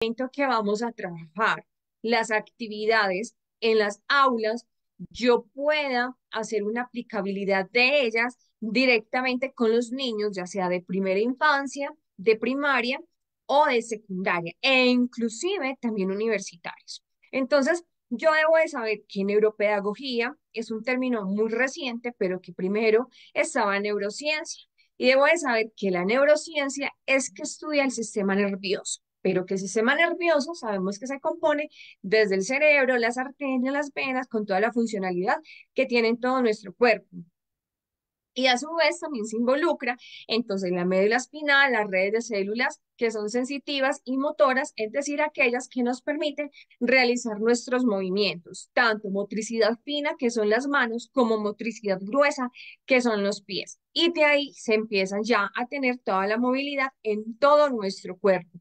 momento que vamos a trabajar las actividades en las aulas, yo pueda hacer una aplicabilidad de ellas directamente con los niños, ya sea de primera infancia, de primaria o de secundaria, e inclusive también universitarios. Entonces, yo debo de saber que neuropedagogía es un término muy reciente, pero que primero estaba en neurociencia. Y debo de saber que la neurociencia es que estudia el sistema nervioso, pero que el sistema nervioso sabemos que se compone desde el cerebro, las arterias, las venas, con toda la funcionalidad que tiene en todo nuestro cuerpo. Y a su vez también se involucra entonces la médula espinal, las redes de células que son sensitivas y motoras, es decir, aquellas que nos permiten realizar nuestros movimientos, tanto motricidad fina, que son las manos, como motricidad gruesa, que son los pies. Y de ahí se empiezan ya a tener toda la movilidad en todo nuestro cuerpo.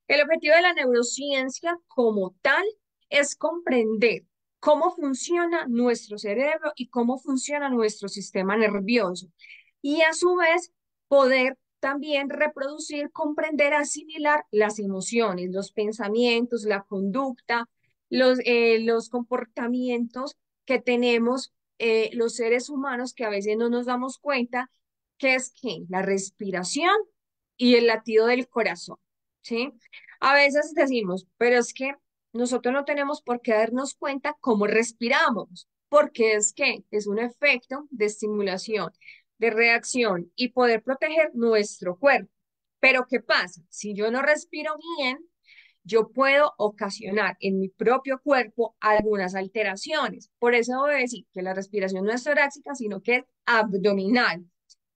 El objetivo de la neurociencia como tal es comprender cómo funciona nuestro cerebro y cómo funciona nuestro sistema nervioso. Y a su vez, poder también reproducir, comprender, asimilar las emociones, los pensamientos, la conducta, los comportamientos que tenemos los seres humanos que a veces no nos damos cuenta, que es que la respiración y el latido del corazón, ¿sí? A veces decimos, pero es que nosotros no tenemos por qué darnos cuenta cómo respiramos, porque es que es un efecto de estimulación, de reacción y poder proteger nuestro cuerpo. Pero ¿qué pasa? Si yo no respiro bien, yo puedo ocasionar en mi propio cuerpo algunas alteraciones. Por eso debo decir que la respiración no es torácica, sino que es abdominal.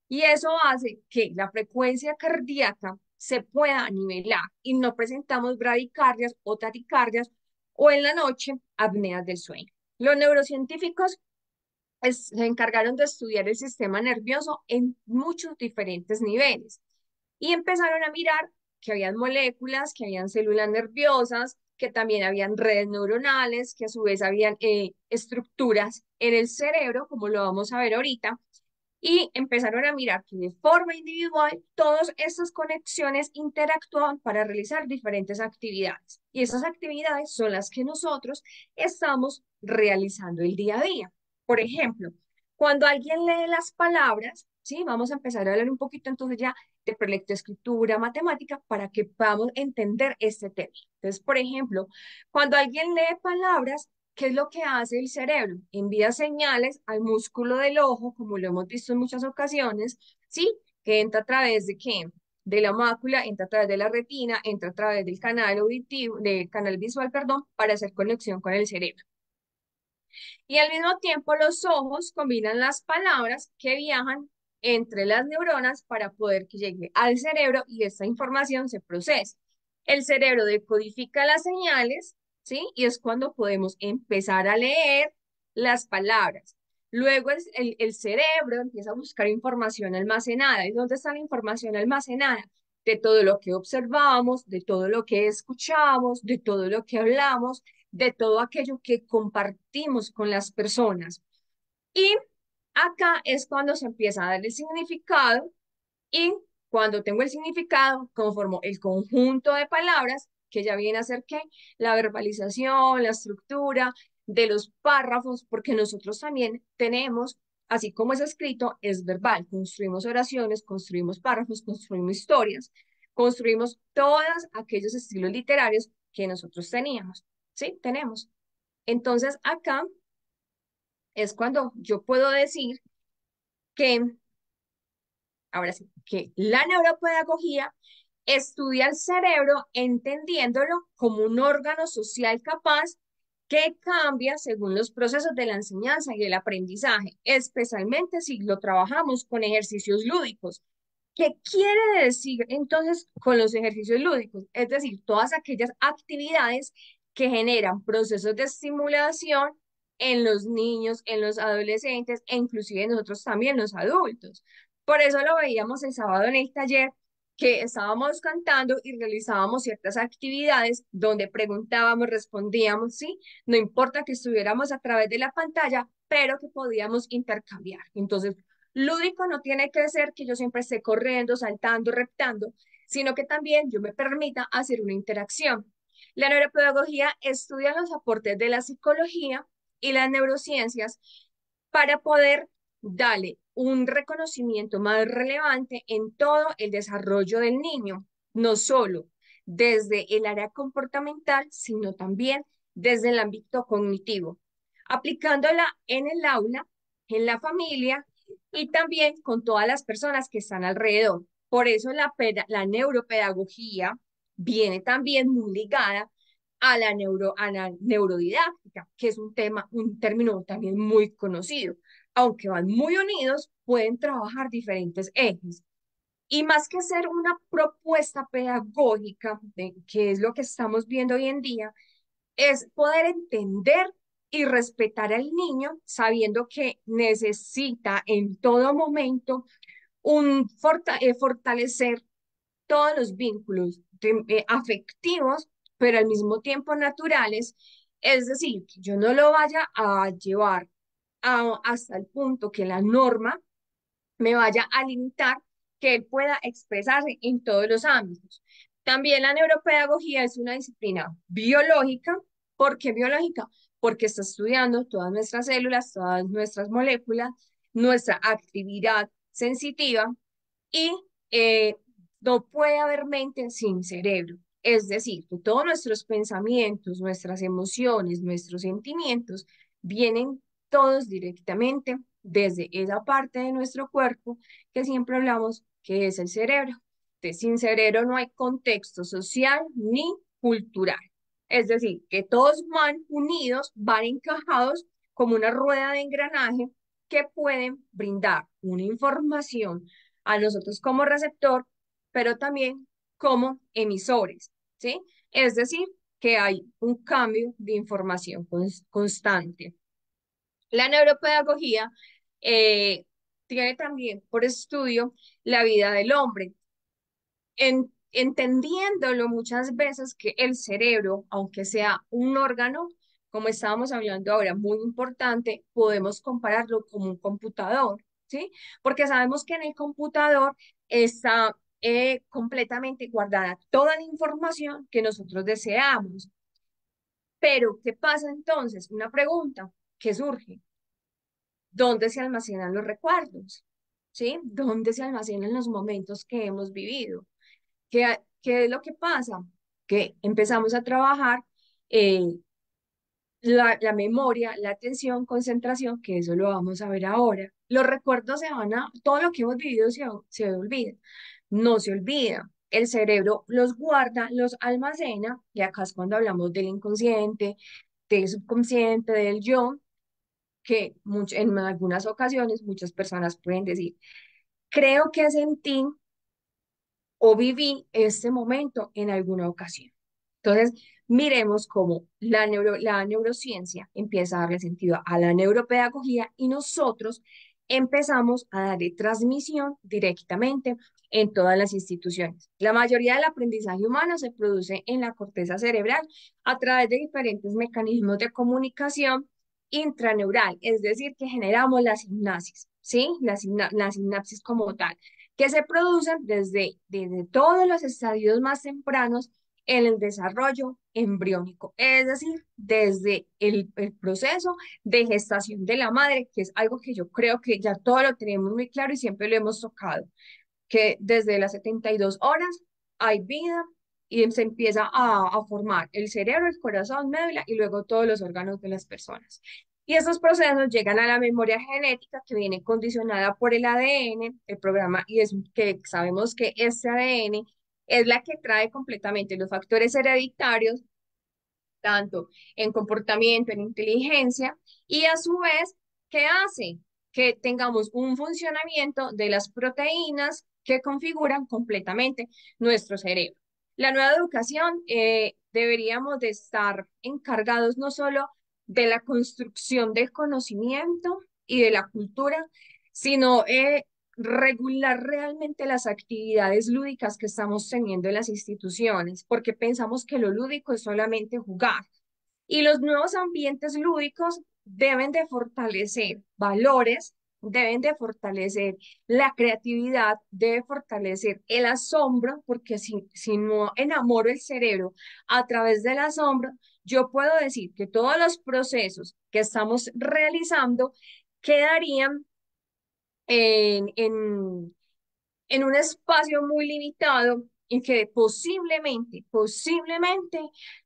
Y eso hace que la frecuencia cardíaca se pueda nivelar y no presentamos bradicardias o taticardias o en la noche apneas del sueño. Los neurocientíficos se encargaron de estudiar el sistema nervioso en muchos diferentes niveles y empezaron a mirar que habían moléculas, que habían células nerviosas, que también habían redes neuronales, que a su vez habían estructuras en el cerebro, como lo vamos a ver ahorita, y empezaron a mirar que de forma individual todas estas conexiones interactúan para realizar diferentes actividades. Y esas actividades son las que nosotros estamos realizando el día a día. Por ejemplo, cuando alguien lee las palabras, ¿sí? Vamos a empezar a hablar un poquito entonces ya de lectoescritura, matemática, para que podamos entender este tema. Entonces, por ejemplo, cuando alguien lee palabras, ¿qué es lo que hace el cerebro? Envía señales al músculo del ojo, como lo hemos visto en muchas ocasiones, ¿sí? Que entra a través de qué? De la mácula, entra a través de la retina, entra a través del canal auditivo, del canal visual, perdón, para hacer conexión con el cerebro. Y al mismo tiempo los ojos combinan las palabras que viajan entre las neuronas para poder que llegue al cerebro y esta información se procese. El cerebro decodifica las señales, ¿sí? Y es cuando podemos empezar a leer las palabras. Luego el cerebro empieza a buscar información almacenada. ¿Y dónde está la información almacenada? De todo lo que observamos, de todo lo que escuchamos, de todo lo que hablamos, de todo aquello que compartimos con las personas. Y acá es cuando se empieza a dar el significado y cuando tengo el significado, conformo el conjunto de palabras que ya viene a ser ¿qué? La verbalización, la estructura de los párrafos, porque nosotros también tenemos, así como es escrito, es verbal. Construimos oraciones, construimos párrafos, construimos historias, construimos todos aquellos estilos literarios que nosotros teníamos. ¿Sí? Tenemos. Entonces, acá es cuando yo puedo decir que, ahora sí, que la neuropedagogía estudia el cerebro entendiéndolo como un órgano social capaz que cambia según los procesos de la enseñanza y el aprendizaje, especialmente si lo trabajamos con ejercicios lúdicos. ¿Qué quiere decir entonces con los ejercicios lúdicos? Es decir, todas aquellas actividades que generan procesos de estimulación en los niños, en los adolescentes e inclusive nosotros también, los adultos. Por eso lo veíamos el sábado en el taller, que estábamos cantando y realizábamos ciertas actividades donde preguntábamos, respondíamos, ¿sí? No importa que estuviéramos a través de la pantalla, pero que podíamos intercambiar. Entonces, lúdico no tiene que ser que yo siempre esté corriendo, saltando, reptando, sino que también yo me permita hacer una interacción. La neuropedagogía estudia los aportes de la psicología y las neurociencias para poder darle un reconocimiento más relevante en todo el desarrollo del niño, no solo desde el área comportamental, sino también desde el ámbito cognitivo, aplicándola en el aula, en la familia y también con todas las personas que están alrededor. Por eso la neuropedagogía viene también muy ligada a la neurodidáctica, que es un tema, un término también muy conocido. Aunque van muy unidos, pueden trabajar diferentes ejes. Y más que ser una propuesta pedagógica, que es lo que estamos viendo hoy en día, es poder entender y respetar al niño sabiendo que necesita en todo momento fortalecer todos los vínculos afectivos, pero al mismo tiempo naturales. Es decir, que yo no lo vaya a llevar hasta el punto que la norma me vaya a limitar que él pueda expresarse en todos los ámbitos. También la neuropedagogía es una disciplina biológica. ¿Por qué biológica? Porque está estudiando todas nuestras células, todas nuestras moléculas, nuestra actividad sensitiva y eh, no puede haber mente sin cerebro. Es decir, que todos nuestros pensamientos, nuestras emociones, nuestros sentimientos vienen todos directamente desde esa parte de nuestro cuerpo que siempre hablamos que es el cerebro. Entonces, sin cerebro no hay contexto social ni cultural. Es decir, que todos van unidos, van encajados como una rueda de engranaje que pueden brindar una información a nosotros como receptor, pero también como emisores, ¿sí? Es decir, que hay un cambio de información constante. La neuropedagogía tiene también por estudio la vida del hombre, entendiéndolo muchas veces que el cerebro, aunque sea un órgano, como estábamos hablando ahora, muy importante, podemos compararlo como un computador, ¿sí? Porque sabemos que en el computador está completamente guardada toda la información que nosotros deseamos. Pero, ¿qué pasa entonces? Una pregunta que surge. ¿Dónde se almacenan los recuerdos? ¿Sí? ¿Dónde se almacenan los momentos que hemos vivido? ¿Qué es lo que pasa? Que empezamos a trabajar eh, la memoria, la atención, concentración, que eso lo vamos a ver ahora. Los recuerdos se van a, todo lo que hemos vivido se olvida, no se olvida. El cerebro los guarda, los almacena, y acá es cuando hablamos del inconsciente, del subconsciente, del yo, que en algunas ocasiones muchas personas pueden decir, creo que sentí o viví este momento en alguna ocasión. Entonces, miremos cómo la neurociencia empieza a darle sentido a la neuropedagogía y nosotros empezamos a darle transmisión directamente en todas las instituciones. La mayoría del aprendizaje humano se produce en la corteza cerebral a través de diferentes mecanismos de comunicación intraneural, es decir, que generamos la sinapsis, ¿sí? La sinapsis como tal que se producen desde todos los estadios más tempranos en el desarrollo embriónico, es decir, desde el proceso de gestación de la madre, que es algo que yo creo que ya todo lo tenemos muy claro y siempre lo hemos tocado, que desde las 72 horas hay vida y se empieza a formar el cerebro, el corazón, médula y luego todos los órganos de las personas. Y estos procesos llegan a la memoria genética que viene condicionada por el ADN, el programa, y es que sabemos que este ADN es la que trae completamente los factores hereditarios, tanto en comportamiento, en inteligencia, y a su vez, ¿qué hace? Que tengamos un funcionamiento de las proteínas que configuran completamente nuestro cerebro. La nueva educación deberíamos de estar encargados no solo de la construcción del conocimiento y de la cultura, sino regular realmente las actividades lúdicas que estamos teniendo en las instituciones, porque pensamos que lo lúdico es solamente jugar. Y los nuevos ambientes lúdicos deben de fortalecer valores deben de fortalecer la creatividad, debe fortalecer el asombro, porque si no enamoro el cerebro a través del asombro, yo puedo decir que todos los procesos que estamos realizando quedarían en un espacio muy limitado y que posiblemente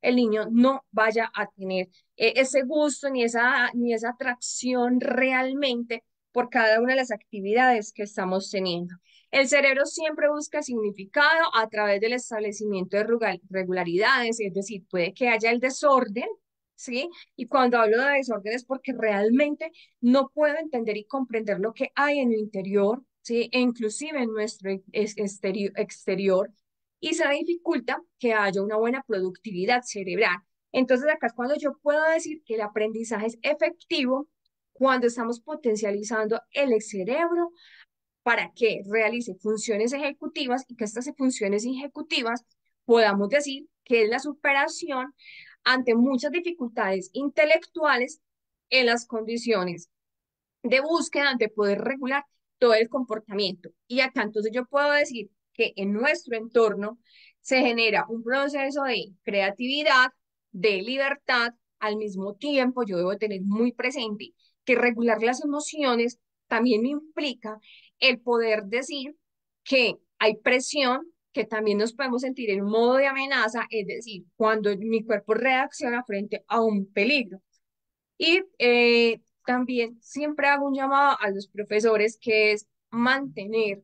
el niño no vaya a tener ese gusto ni esa atracción realmente por cada una de las actividades que estamos teniendo. El cerebro siempre busca significado a través del establecimiento de regularidades, es decir, puede que haya el desorden, ¿sí? Y cuando hablo de desorden es porque realmente no puedo entender y comprender lo que hay en el interior, ¿sí? E inclusive en nuestro exterior, y se dificulta que haya una buena productividad cerebral. Entonces acá es cuando yo puedo decir que el aprendizaje es efectivo cuando estamos potencializando el cerebro para que realice funciones ejecutivas y que estas funciones ejecutivas podamos decir que es la superación ante muchas dificultades intelectuales en las condiciones de búsqueda de poder regular todo el comportamiento. Y acá entonces yo puedo decir que en nuestro entorno se genera un proceso de creatividad, de libertad, al mismo tiempo yo debo tener muy presente que regular las emociones también me implica el poder decir que hay presión, que también nos podemos sentir en un modo de amenaza, es decir, cuando mi cuerpo reacciona frente a un peligro. Y también siempre hago un llamado a los profesores que es mantener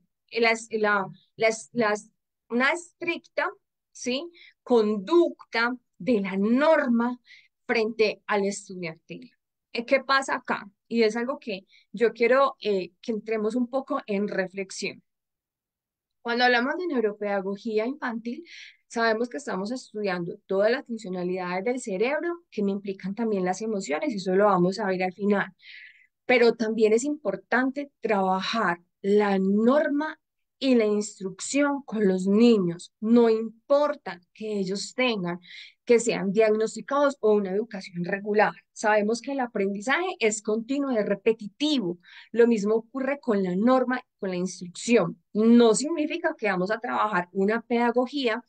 una estricta, ¿sí? Conducta de la norma frente al estudiantil. ¿Qué pasa acá? Y es algo que yo quiero que entremos un poco en reflexión. Cuando hablamos de neuropedagogía infantil, sabemos que estamos estudiando todas las funcionalidades del cerebro que me implican también las emociones, y eso lo vamos a ver al final. Pero también es importante trabajar la norma y la instrucción con los niños. No importa que ellos tengan, que sean diagnosticados o una educación regular. Sabemos que el aprendizaje es continuo, es repetitivo. Lo mismo ocurre con la norma, con la instrucción. No significa que vamos a trabajar una pedagogía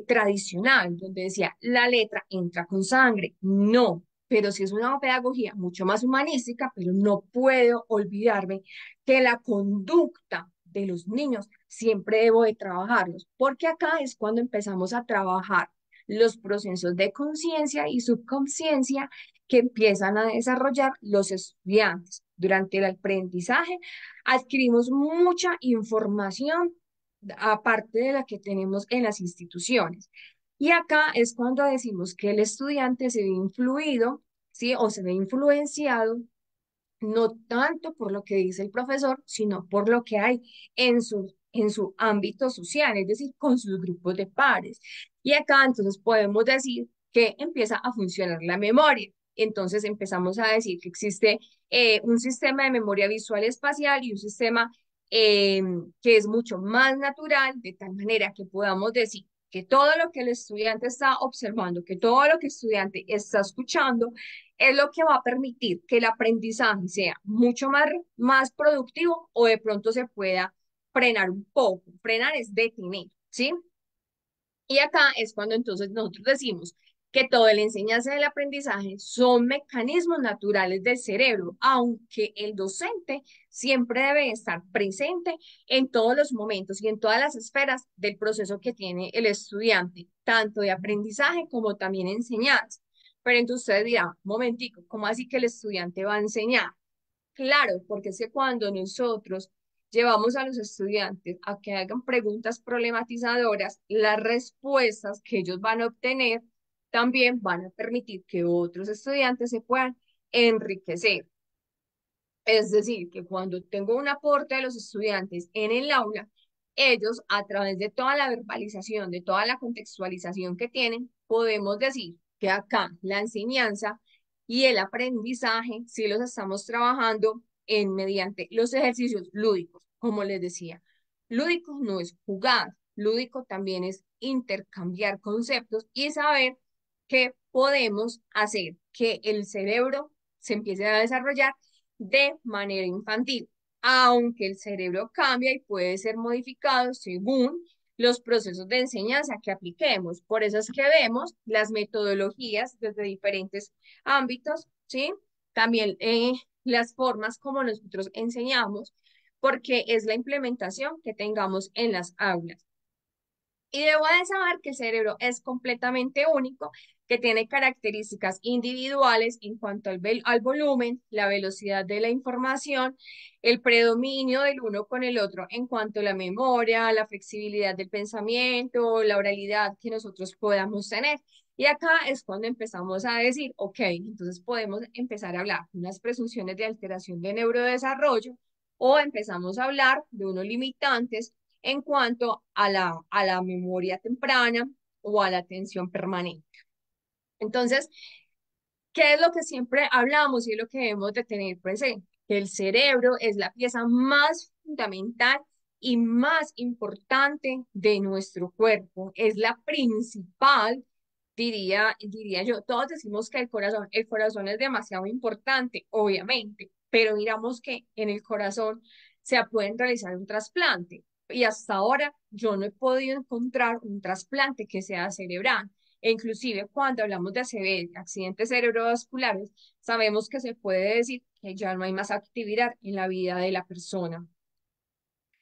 tradicional, donde decía la letra entra con sangre. No, pero sí es una pedagogía mucho más humanística, pero no puedo olvidarme que la conducta de los niños siempre debo de trabajarlos, porque acá es cuando empezamos a trabajar los procesos de conciencia y subconsciencia que empiezan a desarrollar los estudiantes. Durante el aprendizaje adquirimos mucha información aparte de la que tenemos en las instituciones. Y acá es cuando decimos que el estudiante se ve influido, ¿sí? O se ve influenciado, no tanto por lo que dice el profesor, sino por lo que hay en su ámbito social, es decir, con sus grupos de pares. Y acá entonces podemos decir que empieza a funcionar la memoria. Entonces empezamos a decir que existe un sistema de memoria visual espacial y un sistema eh, que es mucho más natural, de tal manera que podamos decir que todo lo que el estudiante está observando, que todo lo que el estudiante está escuchando, es lo que va a permitir que el aprendizaje sea mucho más productivo o de pronto se pueda frenar un poco. Frenar es detener, ¿sí? Y acá es cuando entonces nosotros decimos que toda la enseñanza del aprendizaje son mecanismos naturales del cerebro, aunque el docente siempre debe estar presente en todos los momentos y en todas las esferas del proceso que tiene el estudiante, tanto de aprendizaje como también enseñanza. Pero entonces usted dirá, momentico, ¿cómo así que el estudiante va a enseñar? Claro, porque es que cuando nosotros llevamos a los estudiantes a que hagan preguntas problematizadoras, las respuestas que ellos van a obtener también van a permitir que otros estudiantes se puedan enriquecer. Es decir, que cuando tengo un aporte de los estudiantes en el aula, ellos a través de toda la verbalización, de toda la contextualización que tienen, podemos decir que acá la enseñanza y el aprendizaje sí los estamos trabajando mediante los ejercicios lúdicos, como les decía. Lúdico no es jugar, lúdico también es intercambiar conceptos y saber que podemos hacer que el cerebro se empiece a desarrollar de manera infantil, aunque el cerebro cambia y puede ser modificado según los procesos de enseñanza que apliquemos. Por eso es que vemos las metodologías desde diferentes ámbitos, ¿sí? También las formas como nosotros enseñamos, porque es la implementación que tengamos en las aulas. Y debo de saber que el cerebro es completamente único, que tiene características individuales en cuanto al volumen, la velocidad de la información, el predominio del uno con el otro en cuanto a la memoria, la flexibilidad del pensamiento, la oralidad que nosotros podamos tener. Y acá es cuando empezamos a decir, ok, entonces podemos empezar a hablar de unas presunciones de alteración de neurodesarrollo o empezamos a hablar de unos limitantes en cuanto a la memoria temprana o a la atención permanente. Entonces, ¿qué es lo que siempre hablamos y es lo que debemos de tener presente? Que el cerebro es la pieza más fundamental y más importante de nuestro cuerpo. Es la principal, diría yo. Todos decimos que el corazón es demasiado importante, obviamente, pero miramos que en el corazón se pueden realizar un trasplante. Y hasta ahora yo no he podido encontrar un trasplante que sea cerebral. E inclusive cuando hablamos de accidentes cerebrovasculares, sabemos que se puede decir que ya no hay más actividad en la vida de la persona.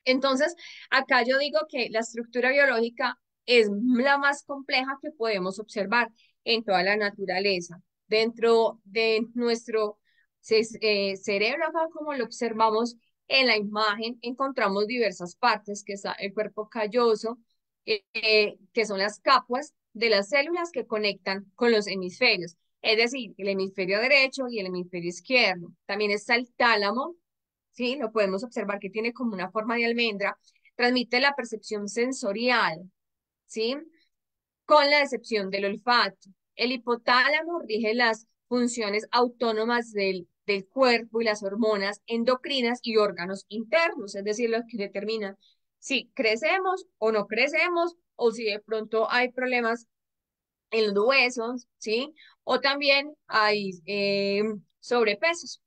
Entonces, acá yo digo que la estructura biológica es la más compleja que podemos observar en toda la naturaleza. Dentro de nuestro cerebro, acá como lo observamos en la imagen, encontramos diversas partes, que está el cuerpo calloso, que son las capas de las células que conectan con los hemisferios, es decir, el hemisferio derecho y el hemisferio izquierdo. También está el tálamo, ¿sí? Lo podemos observar que tiene como una forma de almendra, transmite la percepción sensorial, ¿sí? Con la excepción del olfato. El hipotálamo rige las funciones autónomas del cuerpo y las hormonas endocrinas y órganos internos, es decir, los que determinan si crecemos o no crecemos, o si de pronto hay problemas en los huesos, ¿sí? O también hay sobrepesos.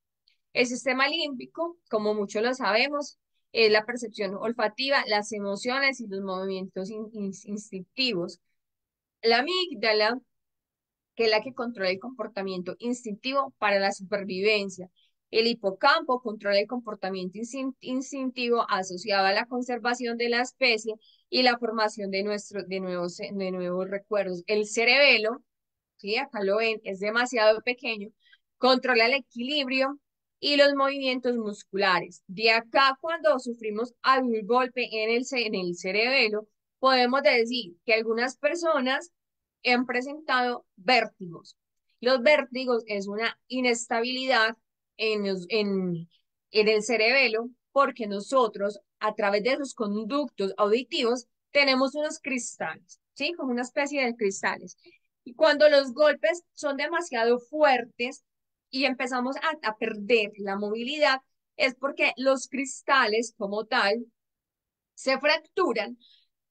El sistema límbico, como muchos lo sabemos, es la percepción olfativa, las emociones y los movimientos instintivos. La amígdala, que es la que controla el comportamiento instintivo para la supervivencia. El hipocampo controla el comportamiento instintivo asociado a la conservación de la especie y la formación de nuevos recuerdos. El cerebelo, ¿sí? Acá lo ven, es demasiado pequeño, controla el equilibrio y los movimientos musculares. De acá, cuando sufrimos algún golpe en el cerebelo, podemos decir que algunas personas han presentado vértigos. Los vértigos es una inestabilidad en el cerebelo porque nosotros, a través de esos conductos auditivos, tenemos unos cristales, ¿sí? Como una especie de cristales. Y cuando los golpes son demasiado fuertes y empezamos a perder la movilidad, es porque los cristales como tal se fracturan,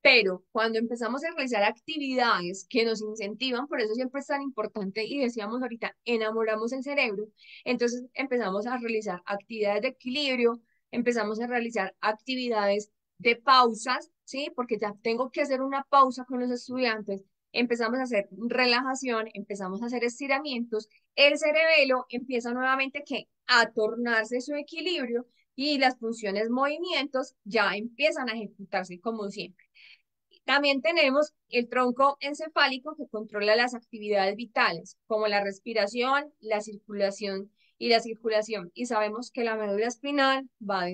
pero cuando empezamos a realizar actividades que nos incentivan, por eso siempre es tan importante y decíamos ahorita, enamoramos el cerebro, entonces empezamos a realizar actividades de equilibrio, empezamos a realizar actividades de pausas, ¿sí? Porque ya tengo que hacer una pausa con los estudiantes, empezamos a hacer relajación, empezamos a hacer estiramientos, el cerebelo empieza nuevamente que a tornarse su equilibrio y las funciones movimientos ya empiezan a ejecutarse como siempre. También tenemos el tronco encefálico que controla las actividades vitales, como la respiración, la circulación y la circulación. Y sabemos que la médula espinal va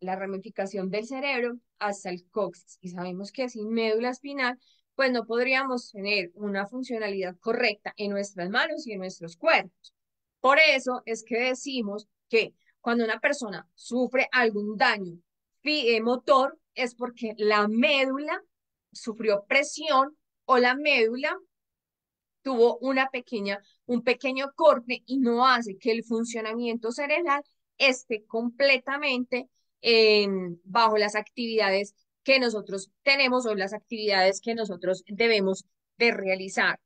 la ramificación del cerebro hasta el coxis. Y sabemos que sin médula espinal, pues no podríamos tener una funcionalidad correcta en nuestras manos y en nuestros cuerpos. Por eso es que decimos que cuando una persona sufre algún daño motor, es porque la médula sufrió presión o la médula tuvo un pequeño corte y no hace que el funcionamiento cerebral esté completamente bajo las actividades que nosotros tenemos o las actividades que nosotros debemos de realizar.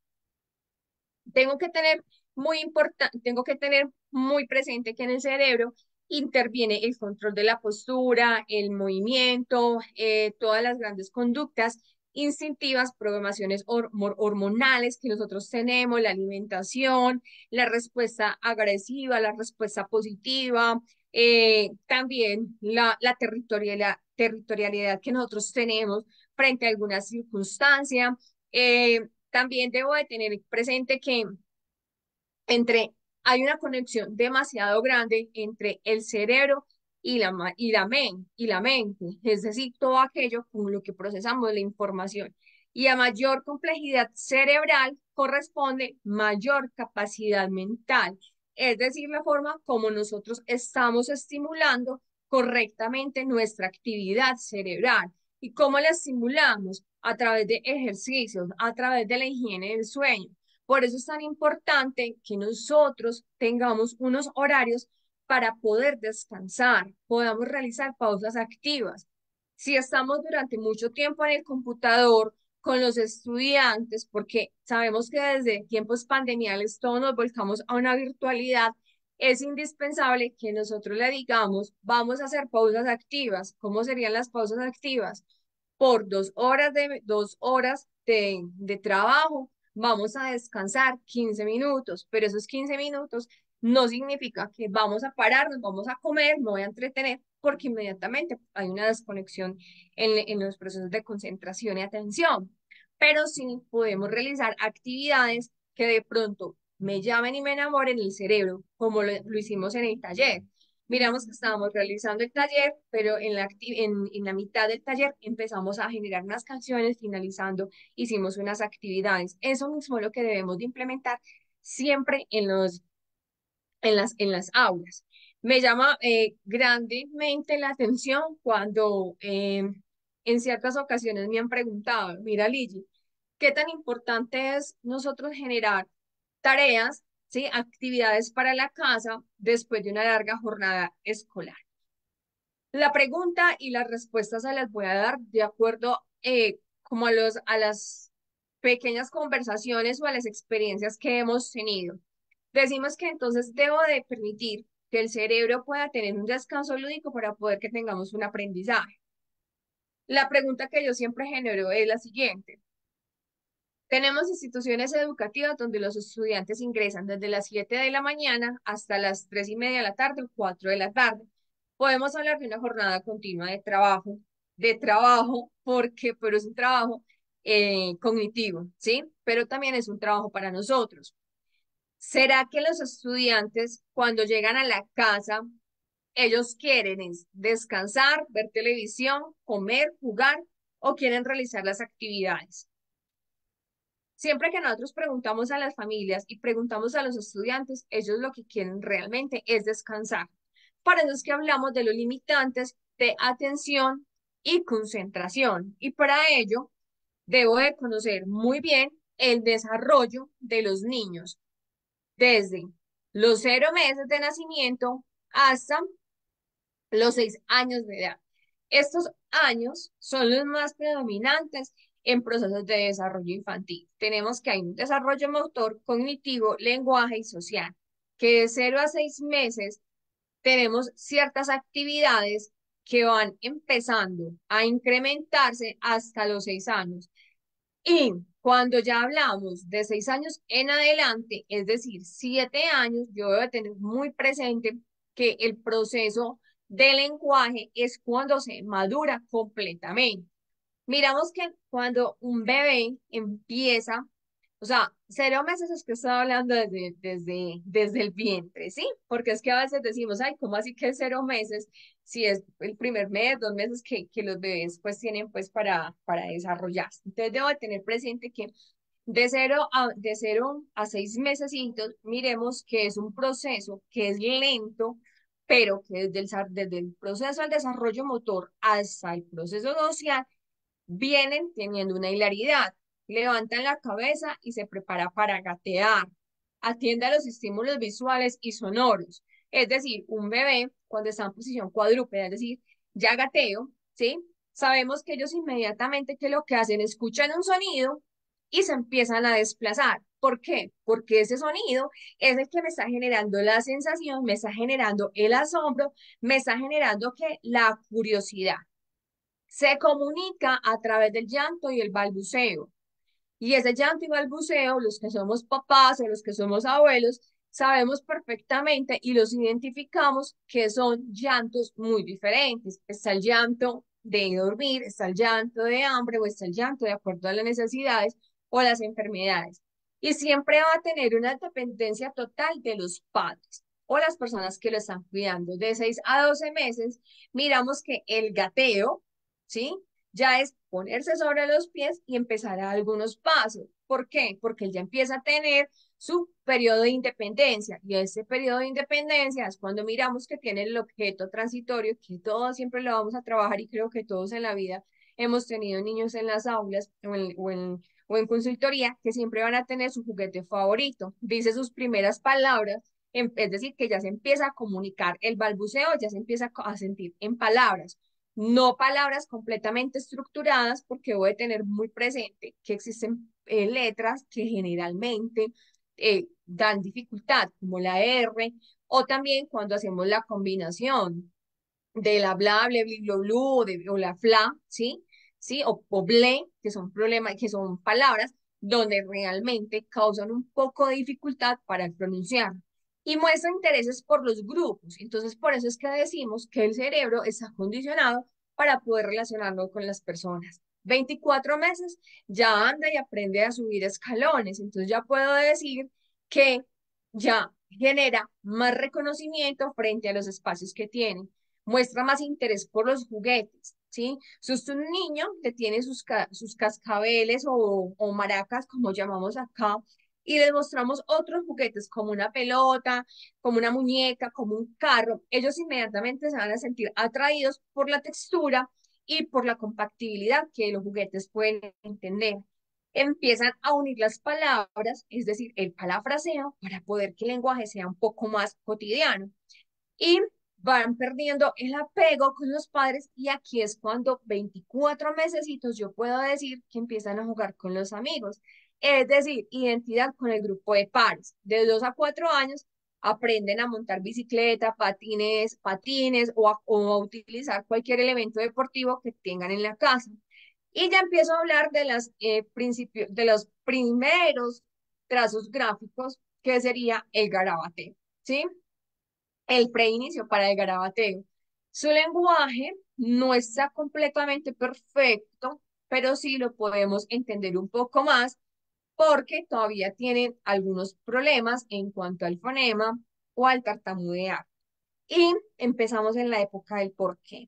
Tengo que tener muy importante, tengo que tener muy presente que en el cerebro interviene el control de la postura, el movimiento, todas las grandes conductas instintivas, programaciones hormonales que nosotros tenemos, la alimentación, la respuesta agresiva, la respuesta positiva, también la territorialidad que nosotros tenemos frente a alguna circunstancia. También debo de tener presente que entre, hay una conexión demasiado grande entre el cerebro y la mente, es decir, todo aquello con lo que procesamos la información. Y a mayor complejidad cerebral corresponde mayor capacidad mental, es decir, la forma como nosotros estamos estimulando correctamente nuestra actividad cerebral. ¿Y cómo la estimulamos? A través de ejercicios, a través de la higiene del sueño. Por eso es tan importante que nosotros tengamos unos horarios para poder descansar, podamos realizar pausas activas. Si estamos durante mucho tiempo en el computador con los estudiantes, porque sabemos que desde tiempos pandemiales todos nos volcamos a una virtualidad, es indispensable que nosotros le digamos, vamos a hacer pausas activas. ¿Cómo serían las pausas activas? Por 2 horas de trabajo vamos a descansar 15 minutos, pero esos 15 minutos no significa que vamos a pararnos, vamos a comer, me voy a entretener, porque inmediatamente hay una desconexión en los procesos de concentración y atención. Pero sí podemos realizar actividades que de pronto me llamen y me enamoren el cerebro, como lo hicimos en el taller. Miramos que estábamos realizando el taller, pero en la mitad del taller empezamos a generar unas canciones, finalizando hicimos unas actividades. Eso mismo es lo que debemos de implementar siempre en las aulas. Me llama grandemente la atención cuando en ciertas ocasiones me han preguntado, mira, Ligi, ¿qué tan importante es nosotros generar tareas, ¿sí? Actividades para la casa después de una larga jornada escolar? La pregunta y las respuestas se las voy a dar de acuerdo como a las pequeñas conversaciones o a las experiencias que hemos tenido. Decimos que entonces debo de permitir que el cerebro pueda tener un descanso lúdico para poder que tengamos un aprendizaje. La pregunta que yo siempre genero es la siguiente. Tenemos instituciones educativas donde los estudiantes ingresan desde las 7 de la mañana hasta las 3:30 de la tarde o 4 de la tarde. Podemos hablar de una jornada continua de trabajo, pero es un trabajo cognitivo, ¿sí? Pero también es un trabajo para nosotros. ¿Será que los estudiantes cuando llegan a la casa, ellos quieren es descansar, ver televisión, comer, jugar o quieren realizar las actividades? Siempre que nosotros preguntamos a las familias y preguntamos a los estudiantes, ellos lo que quieren realmente es descansar. Para eso es que hablamos de los limitantes de atención y concentración. Y para ello, debo de conocer muy bien el desarrollo de los niños, desde los 0 meses de nacimiento hasta los 6 años de edad. Estos años son los más predominantes en procesos de desarrollo infantil. Tenemos que hay un desarrollo motor, cognitivo, lenguaje y social, que de 0 a 6 meses tenemos ciertas actividades que van empezando a incrementarse hasta los 6 años. Y cuando ya hablamos de 6 años en adelante, es decir, 7 años, yo debo tener muy presente que el proceso de lenguaje es cuando se madura completamente. Miramos que cuando un bebé empieza, o sea, 0 meses es que estoy hablando desde el vientre, ¿sí? Porque es que a veces decimos, ay, ¿cómo así que 0 meses? Si es el primer mes, 2 meses que los bebés pues tienen pues para desarrollarse. Entonces debo de tener presente que de cero a 6 meses, miremos que es un proceso que es lento, pero que desde el proceso del desarrollo motor hasta el proceso social, vienen teniendo una hilaridad, levantan la cabeza y se prepara para gatear, atiende a los estímulos visuales y sonoros. Es decir, un bebé cuando está en posición cuadrúpeda, es decir, ya gateo, ¿sí? Sabemos que ellos inmediatamente que lo que hacen, escuchan un sonido y se empiezan a desplazar. ¿Por qué? Porque ese sonido es el que me está generando la sensación, me está generando el asombro, me está generando que la curiosidad se comunica a través del llanto y el balbuceo. Y ese llanto y balbuceo, los que somos papás o los que somos abuelos, sabemos perfectamente y los identificamos que son llantos muy diferentes. Está el llanto de dormir, está el llanto de hambre o está el llanto de acuerdo a las necesidades o las enfermedades. Y siempre va a tener una dependencia total de los padres o las personas que lo están cuidando. De 6 a 12 meses, miramos que el gateo, ¿sí? Ya es ponerse sobre los pies y empezar a algunos pasos. ¿Por qué? Porque él ya empieza a tener su periodo de independencia y ese periodo de independencia es cuando miramos que tiene el objeto transitorio, que todos siempre lo vamos a trabajar y creo que todos en la vida hemos tenido niños en las aulas o en consultoría que siempre van a tener su juguete favorito. Dice sus primeras palabras, es decir, que ya se empieza a comunicar el balbuceo, ya se empieza a sentir en palabras no palabras completamente estructuradas, porque voy a tener muy presente que existen letras que generalmente dan dificultad, como la R, o también cuando hacemos la combinación de la bla, ble, bli, blo, blu, o la fla, ¿sí? ¿Sí? O ble, que son problemas, que son palabras donde realmente causan un poco de dificultad para pronunciar. Y muestra intereses por los grupos. Entonces, por eso es que decimos que el cerebro está condicionado para poder relacionarlo con las personas. 24 meses ya anda y aprende a subir escalones. Entonces, ya puedo decir que ya genera más reconocimiento frente a los espacios que tiene muestra más interés por los juguetes, ¿sí? Si usted un niño que tiene sus cascabeles o maracas, como llamamos acá, y les mostramos otros juguetes como una pelota, como una muñeca, como un carro, ellos inmediatamente se van a sentir atraídos por la textura y por la compactibilidad que los juguetes pueden entender. Empiezan a unir las palabras, es decir, el palafraseo, para poder que el lenguaje sea un poco más cotidiano y van perdiendo el apego con los padres y aquí es cuando 24 mesecitos yo puedo decir que empiezan a jugar con los amigos. Es decir, identidad con el grupo de pares. De 2 a 4 años aprenden a montar bicicleta, patines o a utilizar cualquier elemento deportivo que tengan en la casa. Y ya empiezo a hablar de de los primeros trazos gráficos, que sería el garabateo, ¿sí? El preinicio para el garabateo. Su lenguaje no está completamente perfecto, pero sí lo podemos entender un poco más porque todavía tienen algunos problemas en cuanto al fonema o al tartamudear. Y empezamos en la época del por qué.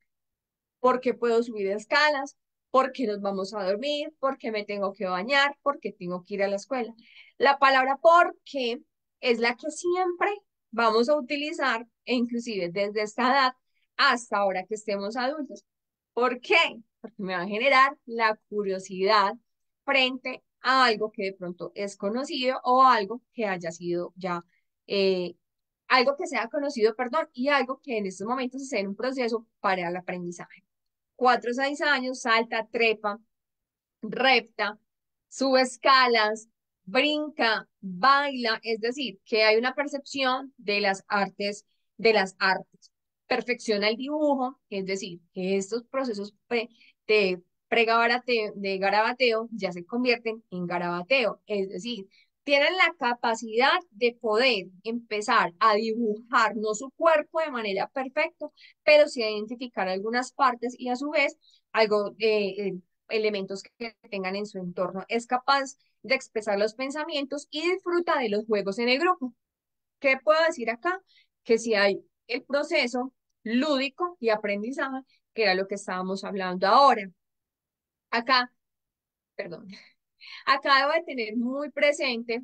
¿Por qué puedo subir escalas? ¿Por qué nos vamos a dormir? ¿Por qué me tengo que bañar? ¿Por qué tengo que ir a la escuela? La palabra por qué es la que siempre vamos a utilizar, e inclusive desde esta edad hasta ahora que estemos adultos. ¿Por qué? Porque me va a generar la curiosidad frente a algo que de pronto es conocido o algo que haya sido ya, eh, algo que sea conocido, perdón, y algo que en estos momentos esté en un proceso para el aprendizaje. 4 o 6 años, salta, trepa, repta, sube escalas, brinca, baila, es decir, que hay una percepción de las artes. Perfecciona el dibujo, es decir, que estos procesos de de garabateo ya se convierten en garabateo, es decir, tienen la capacidad de poder empezar a dibujar, no su cuerpo de manera perfecta, pero sí a identificar algunas partes y a su vez algo, elementos que tengan en su entorno. Es capaz de expresar los pensamientos y disfruta de los juegos en el grupo. ¿Qué puedo decir acá? Que si hay el proceso lúdico y aprendizaje, que era lo que estábamos hablando ahora. Acá, perdón, acá debo de tener muy presente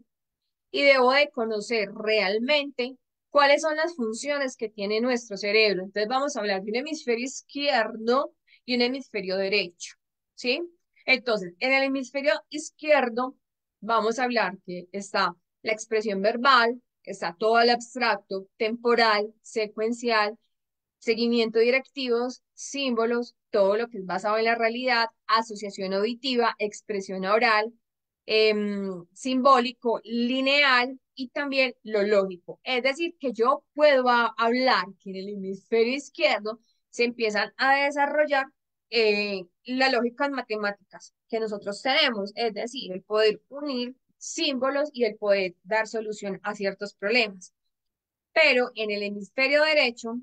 y debo de conocer realmente cuáles son las funciones que tiene nuestro cerebro. Entonces vamos a hablar de un hemisferio izquierdo y un hemisferio derecho, ¿sí? Entonces, en el hemisferio izquierdo vamos a hablar que está la expresión verbal, está todo el abstracto, temporal, secuencial, seguimiento de directivos, símbolos, todo lo que es basado en la realidad, asociación auditiva, expresión oral, simbólico, lineal y también lo lógico. Es decir, que yo puedo hablar que en el hemisferio izquierdo se empiezan a desarrollar las lógicas matemáticas que nosotros tenemos, es decir, el poder unir símbolos y el poder dar solución a ciertos problemas. Pero en el hemisferio derecho,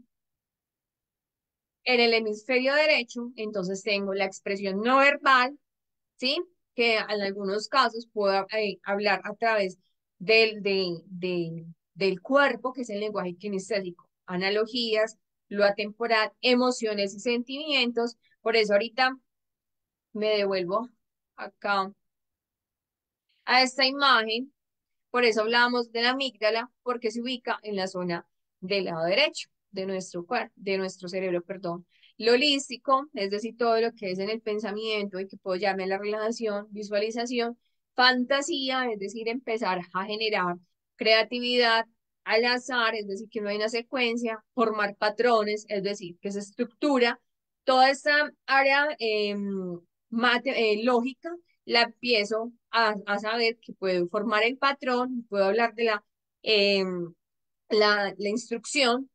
entonces tengo la expresión no verbal, ¿sí? Que en algunos casos puedo hablar a través del cuerpo, que es el lenguaje kinestésico, analogías, lo atemporal, emociones y sentimientos. Por eso ahorita me devuelvo acá a esta imagen. Por eso hablamos de la amígdala, porque se ubica en la zona del lado derecho de nuestro cuerpo, de nuestro cerebro, perdón. Lo holístico, es decir, todo lo que es en el pensamiento y que puedo llamar la relajación, visualización, fantasía, es decir, empezar a generar creatividad al azar, es decir, que no hay una secuencia, formar patrones, es decir, que se estructura toda esta área lógica la empiezo a saber que puedo formar el patrón, puedo hablar de em, la instrucción.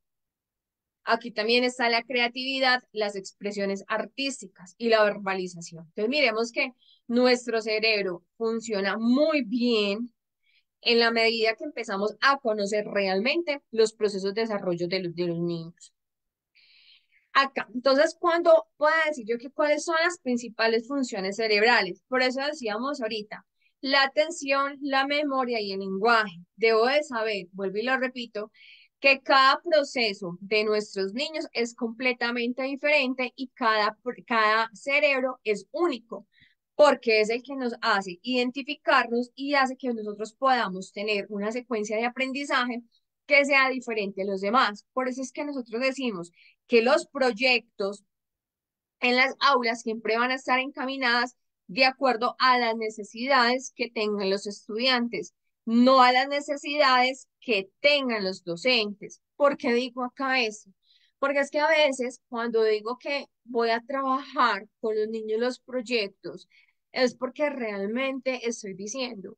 Aquí también está la creatividad, las expresiones artísticas y la verbalización. Entonces, miremos que nuestro cerebro funciona muy bien en la medida que empezamos a conocer realmente los procesos de desarrollo de los niños. Acá, entonces, ¿cuándo puedo decir yo que cuáles son las principales funciones cerebrales? Por eso decíamos ahorita, la atención, la memoria y el lenguaje. Debo de saber, vuelvo y lo repito, que cada proceso de nuestros niños es completamente diferente y cada cerebro es único, porque es el que nos hace identificarnos y hace que nosotros podamos tener una secuencia de aprendizaje que sea diferente a los demás. Por eso es que nosotros decimos que los proyectos en las aulas siempre van a estar encaminadas de acuerdo a las necesidades que tengan los estudiantes, no a las necesidades que tengan los docentes. ¿Por qué digo acá eso? Porque es que a veces cuando digo que voy a trabajar con los niños los proyectos, es porque realmente estoy diciendo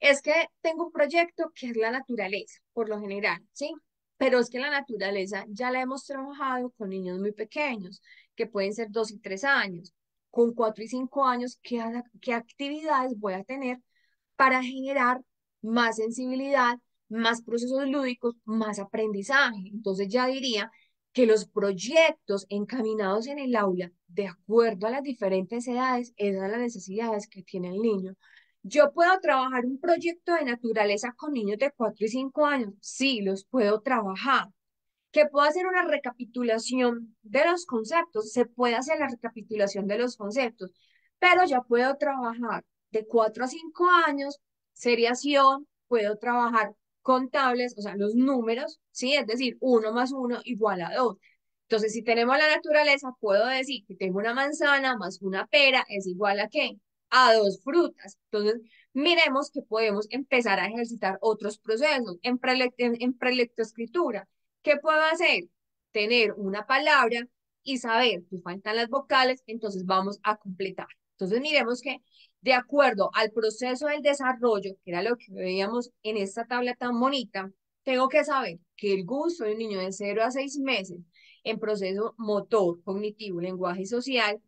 es que tengo un proyecto que es la naturaleza, por lo general, ¿sí? Pero es que la naturaleza ya la hemos trabajado con niños muy pequeños, que pueden ser 2 y 3 años. Con 4 y 5 años, ¿qué actividades voy a tener para generar más sensibilidad, más procesos lúdicos, más aprendizaje? Entonces ya diría que los proyectos encaminados en el aula, de acuerdo a las diferentes edades, esas son las necesidades que tiene el niño. Yo puedo trabajar un proyecto de naturaleza con niños de 4 y 5 años. Sí, los puedo trabajar. Que puedo hacer una recapitulación de los conceptos. Se puede hacer la recapitulación de los conceptos, pero ya puedo trabajar de 4 a 5 años, seriación, puedo trabajar contables, o sea, los números, ¿sí? Es decir, 1 más 1 igual a 2. Entonces, si tenemos la naturaleza, puedo decir que tengo una manzana más una pera es igual a ¿qué? A 2 frutas. Entonces, miremos que podemos empezar a ejercitar otros procesos en prelectoescritura. ¿Qué puedo hacer? Tener una palabra y saber que faltan las vocales, entonces vamos a completar. Entonces, miremos que de acuerdo al proceso del desarrollo, que era lo que veíamos en esta tabla tan bonita, tengo que saber que el gusto de un niño de 0 a 6 meses en proceso motor, cognitivo, lenguaje y social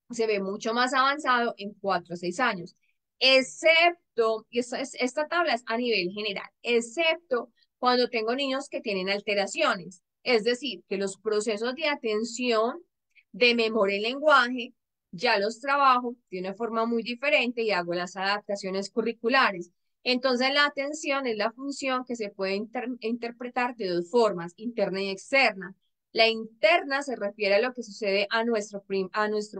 se ve mucho más avanzado en 4 a 6 años, excepto, y esta tabla es a nivel general, excepto cuando tengo niños que tienen alteraciones, es decir, que los procesos de atención, de memoria y lenguaje, ya los trabajo de una forma muy diferente y hago las adaptaciones curriculares. Entonces, la atención es la función que se puede interpretar de 2 formas, interna y externa. La interna se refiere a lo que sucede a nuestro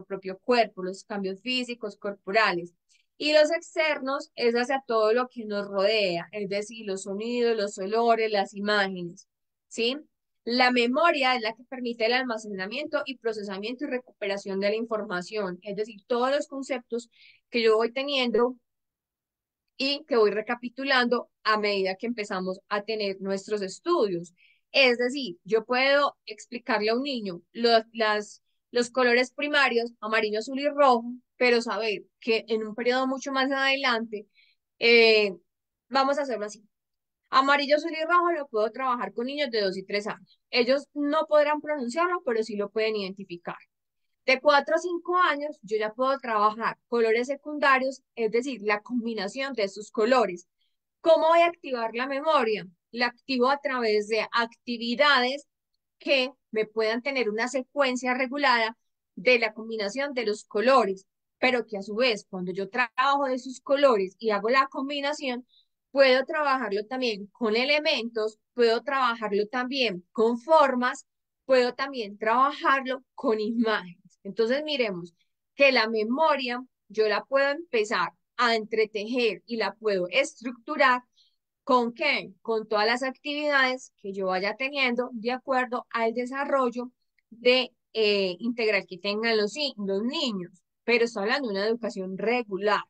propio cuerpo, los cambios físicos, corporales. Y los externos es hacia todo lo que nos rodea, es decir, los sonidos, los olores, las imágenes. ¿Sí? La memoria es la que permite el almacenamiento y procesamiento y recuperación de la información, es decir, todos los conceptos que yo voy teniendo y que voy recapitulando a medida que empezamos a tener nuestros estudios. Es decir, yo puedo explicarle a un niño los colores primarios, amarillo, azul y rojo, pero saber que en un periodo mucho más adelante, eh, vamos a hacerlo así. Amarillo, azul y rojo lo puedo trabajar con niños de 2 y 3 años. Ellos no podrán pronunciarlo, pero sí lo pueden identificar. De 4 a 5 años, yo ya puedo trabajar colores secundarios, es decir, la combinación de estos colores. ¿Cómo voy a activar la memoria? La activo a través de actividades que me puedan tener una secuencia regulada de la combinación de los colores, pero que a su vez, cuando yo trabajo de sus colores y hago la combinación, puedo trabajarlo también con elementos, puedo trabajarlo también con formas, puedo también trabajarlo con imágenes. Entonces, miremos que la memoria yo la puedo empezar a entretejer y la puedo estructurar. ¿Con qué? Con todas las actividades que yo vaya teniendo de acuerdo al desarrollo de integral que tengan los niños. Pero estoy hablando de una educación regular.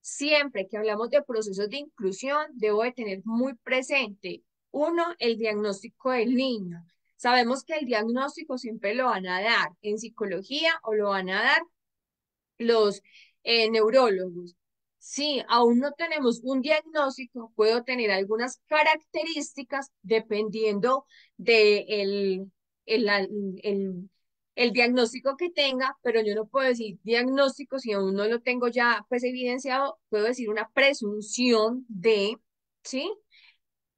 Siempre que hablamos de procesos de inclusión, debo de tener muy presente, uno, el diagnóstico del niño. Sabemos que el diagnóstico siempre lo van a dar en psicología o lo van a dar los neurólogos. Sí, aún no tenemos un diagnóstico, puedo tener algunas características dependiendo de el, el, el diagnóstico que tenga, pero yo no puedo decir diagnóstico si aún no lo tengo ya pues evidenciado, puedo decir una presunción de, ¿sí?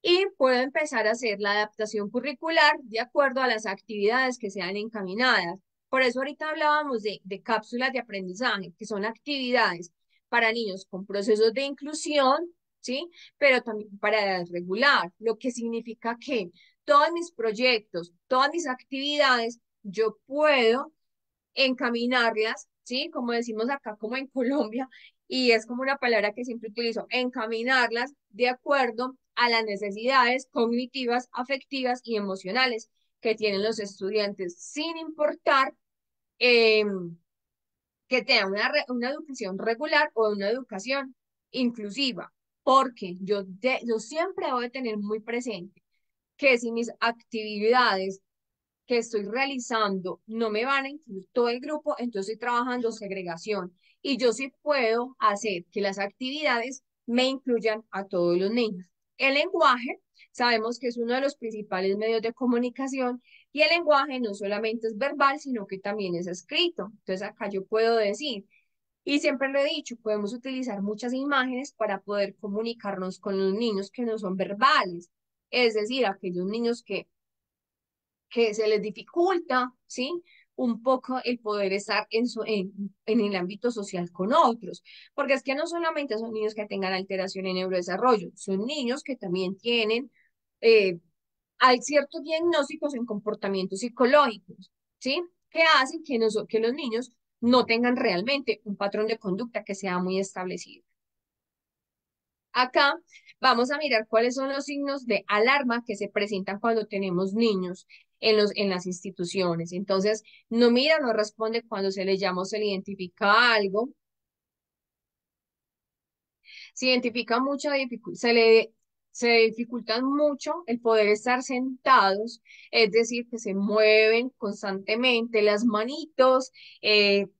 Y puedo empezar a hacer la adaptación curricular de acuerdo a las actividades que sean encaminadas. Por eso ahorita hablábamos de cápsulas de aprendizaje, que son actividades para niños con procesos de inclusión, ¿sí? Pero también para edad regular, lo que significa que todos mis proyectos, todas mis actividades, yo puedo encaminarlas, ¿sí? Como decimos acá, como en Colombia, y es como una palabra que siempre utilizo, encaminarlas de acuerdo a las necesidades cognitivas, afectivas y emocionales que tienen los estudiantes, sin importar eh, que tengan una educación regular o una educación inclusiva, porque yo siempre voy a tener muy presente que si mis actividades que estoy realizando no me van a incluir todo el grupo, entonces estoy trabajando segregación. Y yo sí puedo hacer que las actividades me incluyan a todos los niños. El lenguaje, sabemos que es uno de los principales medios de comunicación y el lenguaje no solamente es verbal, sino que también es escrito. Entonces acá yo puedo decir, y siempre lo he dicho, podemos utilizar muchas imágenes para poder comunicarnos con los niños que no son verbales. Es decir, aquellos niños que se les dificulta, ¿sí? Un poco el poder estar en el ámbito social con otros, porque es que no solamente son niños que tengan alteración en neurodesarrollo, son niños que también tienen, eh, hay ciertos diagnósticos en comportamientos psicológicos, ¿sí? Que hacen que los niños no tengan realmente un patrón de conducta que sea muy establecido. Acá vamos a mirar cuáles son los signos de alarma que se presentan cuando tenemos niños en las instituciones. Entonces, no mira, no responde cuando se le llama o se le identifica algo. Se identifica mucha dificultad, se dificultan mucho el poder estar sentados, es decir, que se mueven constantemente las manitos,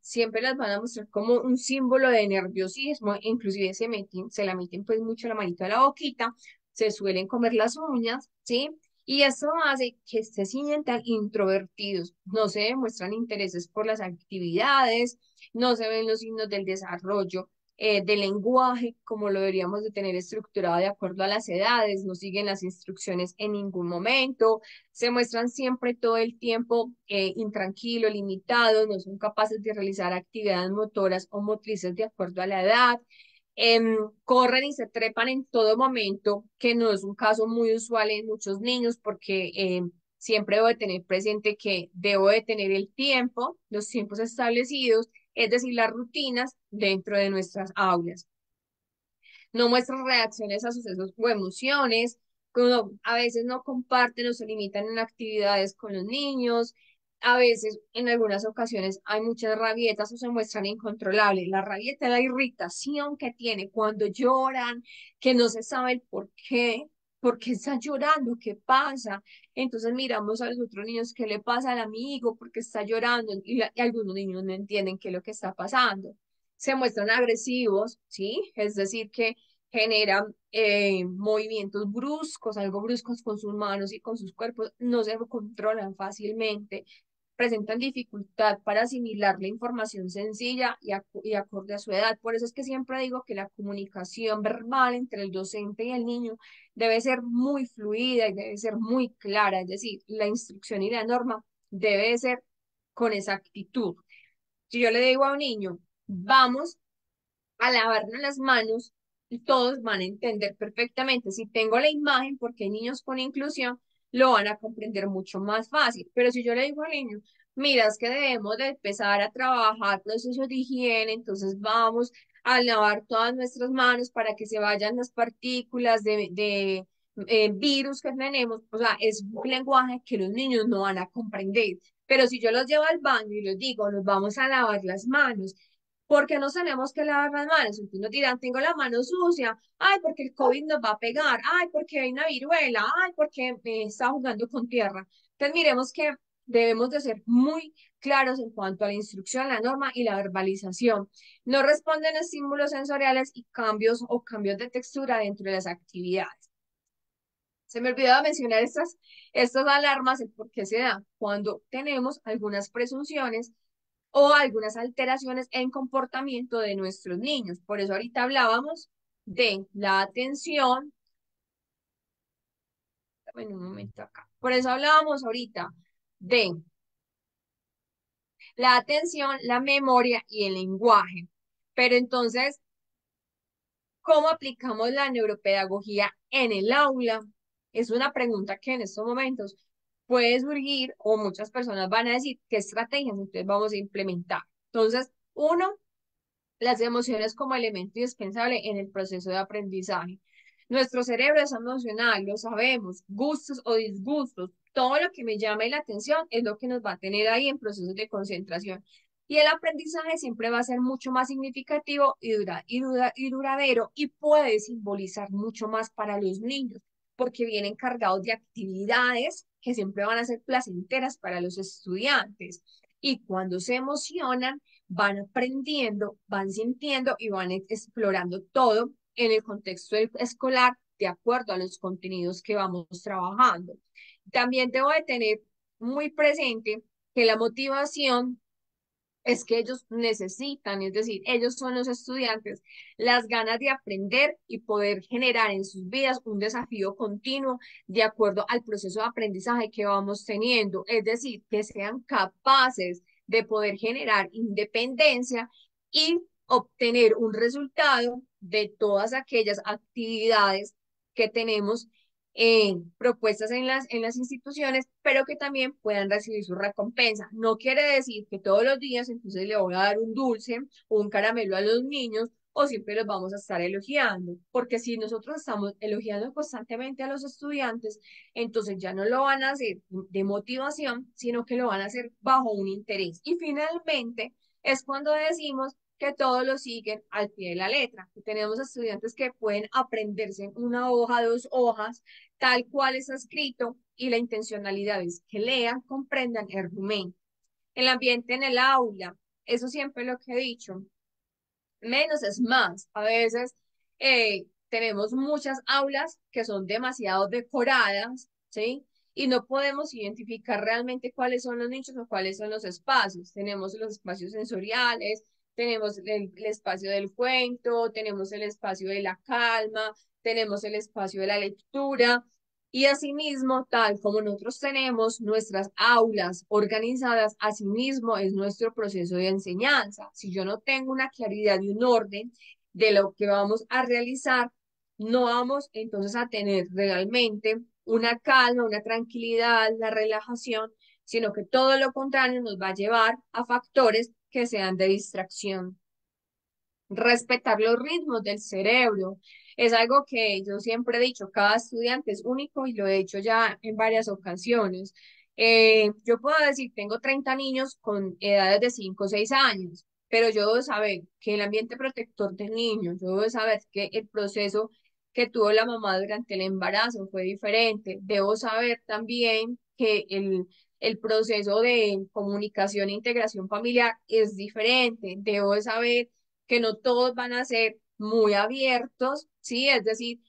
siempre las van a mostrar como un símbolo de nerviosismo, inclusive se la meten pues mucho la manito a la boquita, se suelen comer las uñas, ¿sí? Y eso hace que se sientan introvertidos, no se demuestran intereses por las actividades, no se ven los signos del desarrollo del lenguaje, como lo deberíamos de tener estructurado de acuerdo a las edades, no siguen las instrucciones en ningún momento, se muestran siempre todo el tiempo intranquilos, limitados, no son capaces de realizar actividades motoras o motrices de acuerdo a la edad. Corren y se trepan en todo momento, que no es un caso muy usual en muchos niños porque siempre debo de tener presente que debo de tener el tiempo, los tiempos establecidos, es decir, las rutinas dentro de nuestras aulas. No muestran reacciones a sucesos o emociones, a veces no comparten o se limitan en actividades con los niños, a veces en algunas ocasiones hay muchas rabietas o se muestran incontrolables. La rabieta es la irritación que tiene cuando lloran, que no se sabe el por qué están llorando, qué pasa. Entonces miramos a los otros niños qué le pasa al amigo, por qué está llorando y algunos niños no entienden qué es lo que está pasando. se muestran agresivos, ¿sí? Es decir, que generan movimientos bruscos, algo bruscos con sus manos y con sus cuerpos, no se controlan fácilmente, presentan dificultad para asimilar la información sencilla y acorde a su edad. Por eso es que siempre digo que la comunicación verbal entre el docente y el niño debe ser muy fluida y debe ser muy clara, es decir, la instrucción y la norma debe ser con exactitud. Si yo le digo a un niño, vamos a lavarnos las manos, y todos van a entender perfectamente. Si tengo la imagen, porque hay niños con inclusión, lo van a comprender mucho más fácil. Pero si yo le digo al niño, mira, es que debemos de empezar a trabajar procesos de higiene, entonces vamos a lavar todas nuestras manos para que se vayan las partículas de virus que tenemos. O sea, es un lenguaje que los niños no van a comprender. Pero si yo los llevo al baño y les digo, nos vamos a lavar las manos, ¿por qué nos tenemos que lavar las manos? Entonces nos dirán, tengo la mano sucia, ay, porque el COVID nos va a pegar, ay, porque hay una viruela, ay, porque me está jugando con tierra. Entonces miremos que debemos de ser muy claros en cuanto a la instrucción, la norma y la verbalización. No responden a estímulos sensoriales y cambios de textura dentro de las actividades. Se me olvidaba mencionar estas alarmas, el por qué se da cuando tenemos algunas presunciones o algunas alteraciones en comportamiento de nuestros niños. Por eso ahorita hablábamos de la atención, en un momento acá, por eso hablábamos ahorita de la atención, la memoria y el lenguaje. Pero entonces, ¿cómo aplicamos la neuropedagogía en el aula? Es una pregunta que en estos momentos puede surgir o muchas personas van a decir qué estrategias entonces vamos a implementar. Entonces, uno, las emociones como elemento indispensable en el proceso de aprendizaje. Nuestro cerebro es emocional, lo sabemos, gustos o disgustos, todo lo que me llame la atención es lo que nos va a tener ahí en procesos de concentración. Y el aprendizaje siempre va a ser mucho más significativo y duradero y puede simbolizar mucho más para los niños, porque vienen cargados de actividades que siempre van a ser placenteras para los estudiantes. Y cuando se emocionan, van aprendiendo, van sintiendo y van explorando todo en el contexto escolar de acuerdo a los contenidos que vamos trabajando. También debo de tener muy presente que la motivación es que ellos necesitan, es decir, ellos son los estudiantes, las ganas de aprender y poder generar en sus vidas un desafío continuo de acuerdo al proceso de aprendizaje que vamos teniendo, es decir, que sean capaces de poder generar independencia y obtener un resultado de todas aquellas actividades que tenemos propuestas en las instituciones, pero que también puedan recibir su recompensa. No quiere decir que todos los días entonces le voy a dar un dulce o un caramelo a los niños o siempre los vamos a estar elogiando, porque si nosotros estamos elogiando constantemente a los estudiantes, entonces ya no lo van a hacer de motivación, sino que lo van a hacer bajo un interés. Y finalmente es cuando decimos que todos lo siguen al pie de la letra. Tenemos estudiantes que pueden aprenderse en una hoja, dos hojas, tal cual está escrito, y la intencionalidad es que lean, comprendan y argumenten. El ambiente en el aula, eso siempre lo que he dicho, menos es más. A veces tenemos muchas aulas que son demasiado decoradas, ¿sí? Y no podemos identificar realmente cuáles son los nichos o cuáles son los espacios. Tenemos los espacios sensoriales, tenemos el espacio del cuento, tenemos el espacio de la calma, tenemos el espacio de la lectura. Y asimismo, tal como nosotros tenemos nuestras aulas organizadas, asimismo es nuestro proceso de enseñanza. Si yo no tengo una claridad y un orden de lo que vamos a realizar, no vamos entonces a tener realmente una calma, una tranquilidad, la relajación, sino que todo lo contrario nos va a llevar a factores que sean de distracción. Respetar los ritmos del cerebro. Es algo que yo siempre he dicho, cada estudiante es único y lo he dicho ya en varias ocasiones. Yo puedo decir, tengo 30 niños con edades de 5 o 6 años, pero yo debo saber que el ambiente protector del niño, yo debo saber que el proceso que tuvo la mamá durante el embarazo fue diferente. Debo saber también que el proceso de comunicación e integración familiar es diferente. Debo saber que no todos van a ser muy abiertos, ¿sí? Es decir,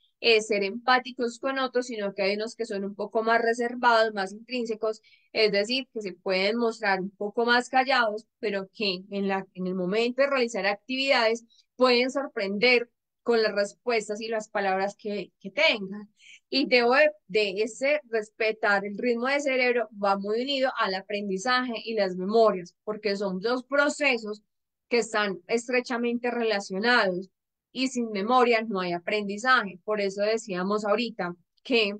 ser empáticos con otros, sino que hay unos que son un poco más reservados, más intrínsecos, es decir, que se pueden mostrar un poco más callados, pero que en el momento de realizar actividades pueden sorprender con las respuestas y las palabras que tengan. Y de ese respetar el ritmo del cerebro va muy unido al aprendizaje y las memorias, porque son dos procesos que están estrechamente relacionados y sin memoria no hay aprendizaje. Por eso decíamos ahorita que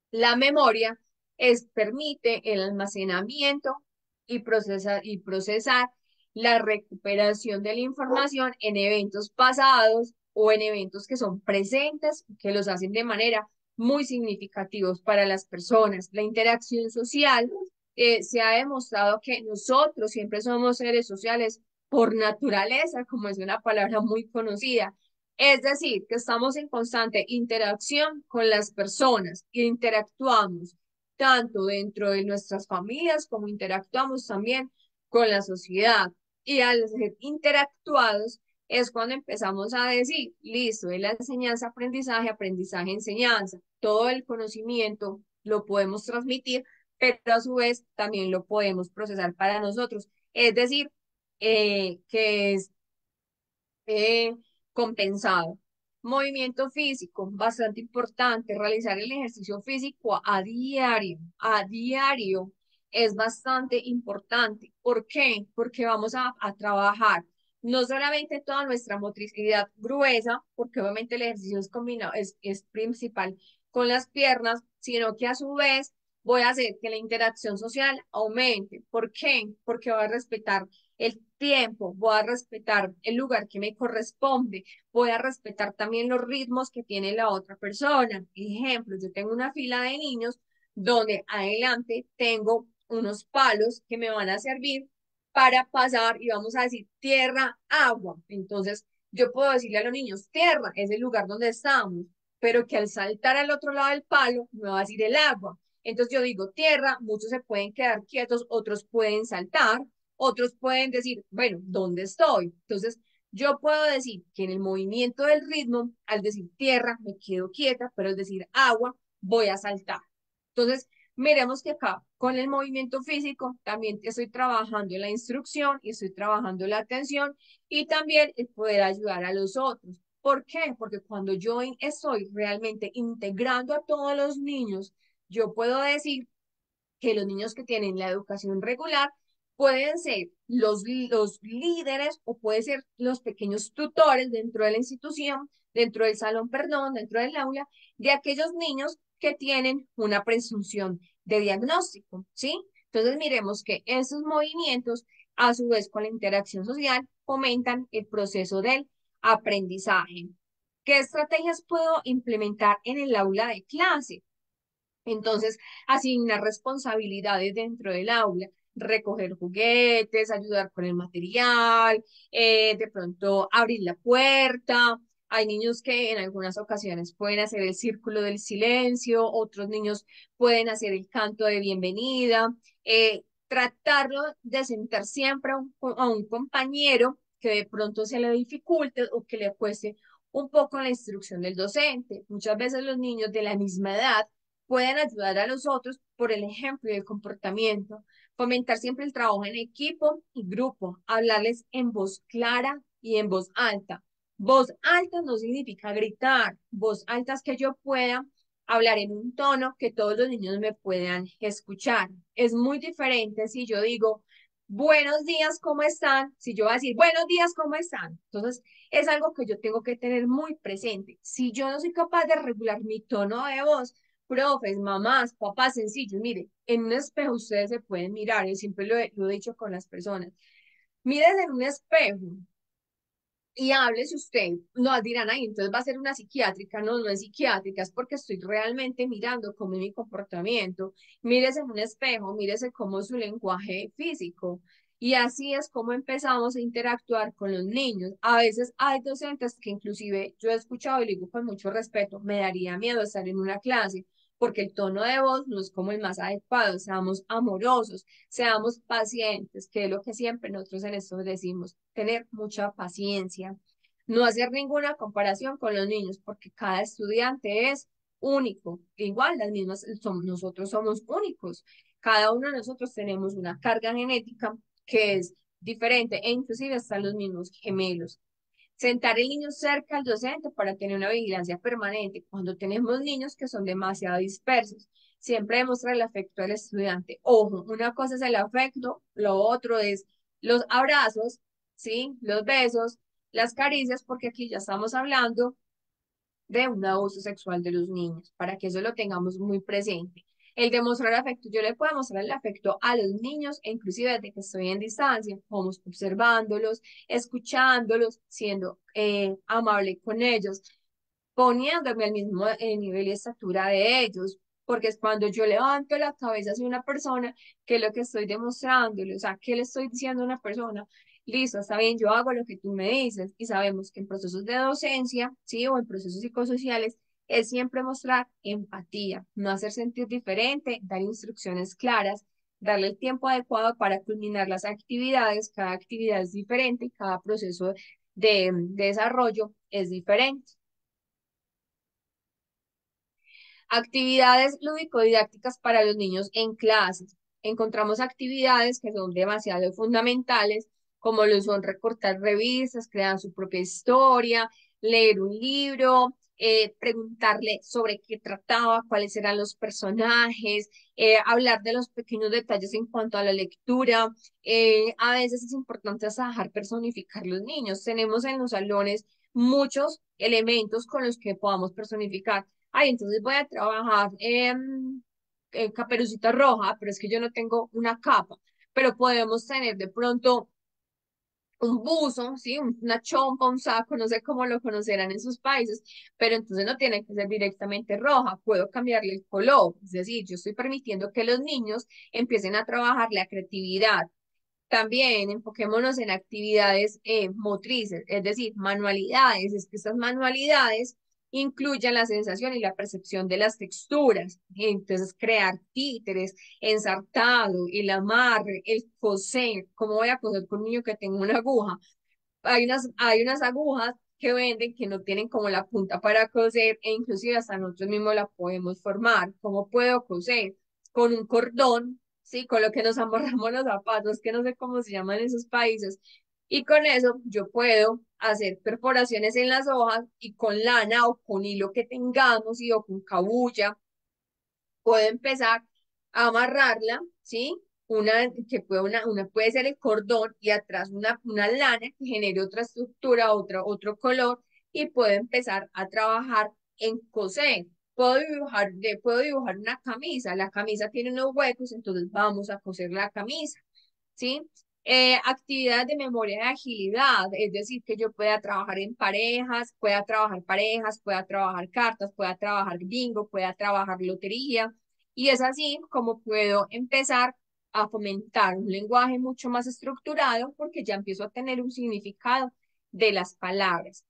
la memoria permite el almacenamiento y procesar la recuperación de la información en eventos pasados o en eventos que son presentes, que los hacen de manera muy significativos para las personas. La interacción social, se ha demostrado que nosotros siempre somos seres sociales por naturaleza, como es una palabra muy conocida. Es decir, que estamos en constante interacción con las personas e interactuamos tanto dentro de nuestras familias como interactuamos también con la sociedad. Y al ser interactuados es cuando empezamos a decir, listo, de la enseñanza, aprendizaje, aprendizaje, enseñanza. Todo el conocimiento lo podemos transmitir, pero a su vez también lo podemos procesar para nosotros. Es decir, que es eh, compensado. Movimiento físico, bastante importante. Realizar el ejercicio físico a diario es bastante importante. ¿Por qué? Porque vamos a trabajar no solamente toda nuestra motricidad gruesa, porque obviamente el ejercicio es combinado, es principal con las piernas, sino que a su vez voy a hacer que la interacción social aumente. ¿Por qué? Porque voy a respetar el tiempo, voy a respetar el lugar que me corresponde, voy a respetar también los ritmos que tiene la otra persona. Ejemplo, yo tengo una fila de niños donde adelante tengo unos palos que me van a servir para pasar y vamos a decir tierra, agua. Entonces, yo puedo decirle a los niños, tierra es el lugar donde estamos, pero que al saltar al otro lado del palo me va a decir el agua. Entonces yo digo tierra, muchos se pueden quedar quietos, otros pueden saltar, otros pueden decir, bueno, ¿dónde estoy? Entonces, yo puedo decir que en el movimiento del ritmo, al decir tierra, me quedo quieta, pero al decir agua, voy a saltar. Entonces, miremos que acá, con el movimiento físico, también estoy trabajando en la instrucción y estoy trabajando la atención y también el poder ayudar a los otros. ¿Por qué? Porque cuando yo estoy realmente integrando a todos los niños, yo puedo decir que los niños que tienen la educación regular pueden ser los líderes o pueden ser los pequeños tutores dentro de la institución, dentro del salón, perdón, dentro del aula, de aquellos niños que tienen una presunción de diagnóstico, ¿sí? Entonces miremos que esos movimientos, a su vez con la interacción social, fomentan el proceso del aprendizaje. ¿Qué estrategias puedo implementar en el aula de clase? Entonces, asignar responsabilidades dentro del aula, recoger juguetes, ayudar con el material, de pronto abrir la puerta. Hay niños que en algunas ocasiones pueden hacer el círculo del silencio, otros niños pueden hacer el canto de bienvenida, tratarlo de sentar siempre a un compañero que de pronto se le dificulte o que le cueste un poco la instrucción del docente. Muchas veces los niños de la misma edad pueden ayudar a los otros por el ejemplo y el comportamiento, fomentar siempre el trabajo en equipo y grupo, hablarles en voz clara y en voz alta. Voz alta no significa gritar, voz alta es que yo pueda hablar en un tono que todos los niños me puedan escuchar. Es muy diferente si yo digo, buenos días, ¿cómo están? Si yo voy a decir, buenos días, ¿cómo están? Entonces, es algo que yo tengo que tener muy presente. Si yo no soy capaz de regular mi tono de voz, profes, mamás, papás sencillos, mire, en un espejo ustedes se pueden mirar, yo siempre lo he dicho con las personas, mires en un espejo y háblese usted, no dirán, ay, entonces va a ser una psiquiátrica, no, no es psiquiátrica, es porque estoy realmente mirando cómo es mi comportamiento, mírese en un espejo, mírese cómo es su lenguaje físico. Y así es como empezamos a interactuar con los niños. A veces hay docentes que inclusive yo he escuchado y le digo con mucho respeto, me daría miedo estar en una clase porque el tono de voz no es como el más adecuado. Seamos amorosos, seamos pacientes, que es lo que siempre nosotros en esto decimos, tener mucha paciencia, no hacer ninguna comparación con los niños, porque cada estudiante es único. Igual, nosotros somos únicos. Cada uno de nosotros tenemos una carga genética que es diferente e inclusive hasta los mismos gemelos. Sentar el niño cerca al docente para tener una vigilancia permanente. Cuando tenemos niños que son demasiado dispersos, siempre demostrar el afecto del estudiante. Ojo, una cosa es el afecto, lo otro es los abrazos, ¿sí? Los besos, las caricias, porque aquí ya estamos hablando de un abuso sexual de los niños, para que eso lo tengamos muy presente. El demostrar afecto, yo le puedo mostrar el afecto a los niños, e inclusive desde que estoy en distancia, como observándolos, escuchándolos, siendo amable con ellos, poniéndome al mismo nivel y estatura de ellos, porque es cuando yo levanto la cabeza hacia una persona que es lo que estoy demostrándole, o sea, ¿qué le estoy diciendo a una persona? Listo, está bien, yo hago lo que tú me dices y sabemos que en procesos de docencia, sí, o en procesos psicosociales, es siempre mostrar empatía, no hacer sentir diferente, dar instrucciones claras, darle el tiempo adecuado para culminar las actividades, cada actividad es diferente y cada proceso de desarrollo es diferente. Actividades lúdico-didácticas para los niños en clases. Encontramos actividades que son demasiado fundamentales, como lo son recortar revistas, crear su propia historia, leer un libro, preguntarle sobre qué trataba, cuáles eran los personajes, hablar de los pequeños detalles en cuanto a la lectura. A veces es importante hasta dejar personificar los niños. Tenemos en los salones muchos elementos con los que podamos personificar. Ay, entonces voy a trabajar en Caperucita Roja, pero es que yo no tengo una capa, pero podemos tener de pronto un buzo, ¿sí? Una chompa, un saco, no sé cómo lo conocerán en sus países, pero entonces no tiene que ser directamente roja, puedo cambiarle el color, es decir, yo estoy permitiendo que los niños empiecen a trabajar la creatividad. También enfoquémonos en actividades motrices, es decir, manualidades. Es que estas manualidades incluyen la sensación y la percepción de las texturas. Entonces, crear títeres, ensartado, el amarre, el coser. ¿Cómo voy a coser con un niño que tenga una aguja? Hay unas agujas que venden que no tienen como la punta para coser e inclusive hasta nosotros mismos la podemos formar. ¿Cómo puedo coser? Con un cordón, ¿sí? Con lo que nos amarramos los zapatos, que no sé cómo se llaman en esos países. Y con eso yo puedo hacer perforaciones en las hojas y con lana o con hilo que tengamos y o con cabuya puedo empezar a amarrarla, ¿sí? Una puede ser el cordón y atrás una lana que genere otra estructura, otro color y puedo empezar a trabajar en coser. Puedo dibujar una camisa, la camisa tiene unos huecos, entonces vamos a coser la camisa, ¿sí? Actividades de memoria de agilidad, es decir, que yo pueda trabajar cartas, pueda trabajar bingo, pueda trabajar lotería, y es así como puedo empezar a fomentar un lenguaje mucho más estructurado porque ya empiezo a tener un significado de las palabras.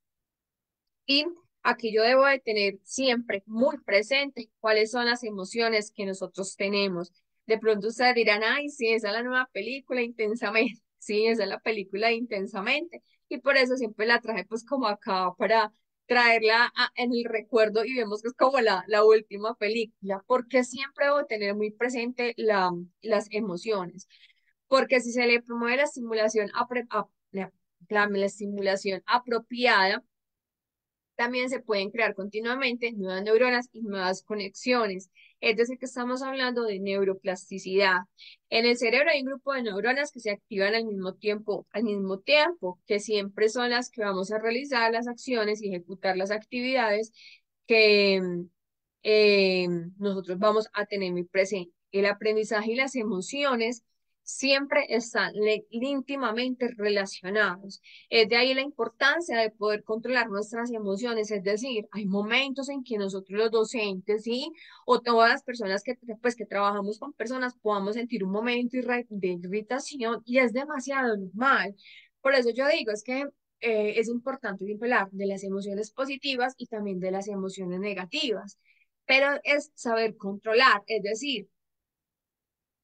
Y aquí yo debo de tener siempre muy presente cuáles son las emociones que nosotros tenemos. De pronto ustedes dirán, ay, sí, esa es la nueva película, Intensamente. Sí, esa es la película de Intensamente. Y por eso siempre la traje pues como acá para traerla en el recuerdo y vemos que es como la última película, porque siempre debo tener muy presente las emociones. Porque si se le promueve la la estimulación apropiada, también se pueden crear continuamente nuevas neuronas y nuevas conexiones. Es decir, que estamos hablando de neuroplasticidad. En el cerebro hay un grupo de neuronas que se activan al mismo tiempo, que siempre son las que vamos a realizar las acciones y ejecutar las actividades que eh, nosotros vamos a tener muy presente. El aprendizaje y las emociones siempre están íntimamente relacionados. Es de ahí la importancia de poder controlar nuestras emociones, es decir, hay momentos en que nosotros los docentes, ¿sí? O todas las personas que trabajamos con personas podamos sentir un momento de irritación y es demasiado normal. Por eso yo digo, es que es importante hablar de las emociones positivas y también de las emociones negativas. pero es saber controlar, es decir,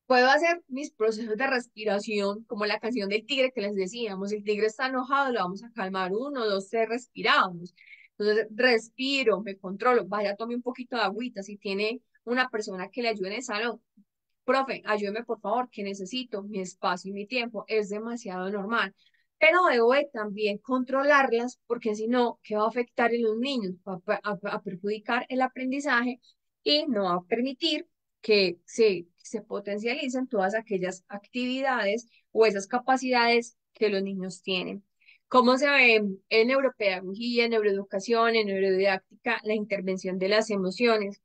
puedo hacer mis procesos de respiración, como la canción del tigre que les decíamos, el tigre está enojado, lo vamos a calmar, uno, dos, tres, respiramos. Entonces, respiro, me controlo, vaya, tome un poquito de agüita, si tiene una persona que le ayude en el salón, profe, ayúdeme por favor, que necesito mi espacio y mi tiempo, es demasiado normal. Pero debo de también controlarlas porque si no, ¿qué va a afectar en los niños? Va a perjudicar el aprendizaje y no va a permitir que se potencialicen todas aquellas actividades o esas capacidades que los niños tienen. ¿Cómo se ve en neuropedagogía, en neuroeducación, en neurodidáctica, la intervención de las emociones?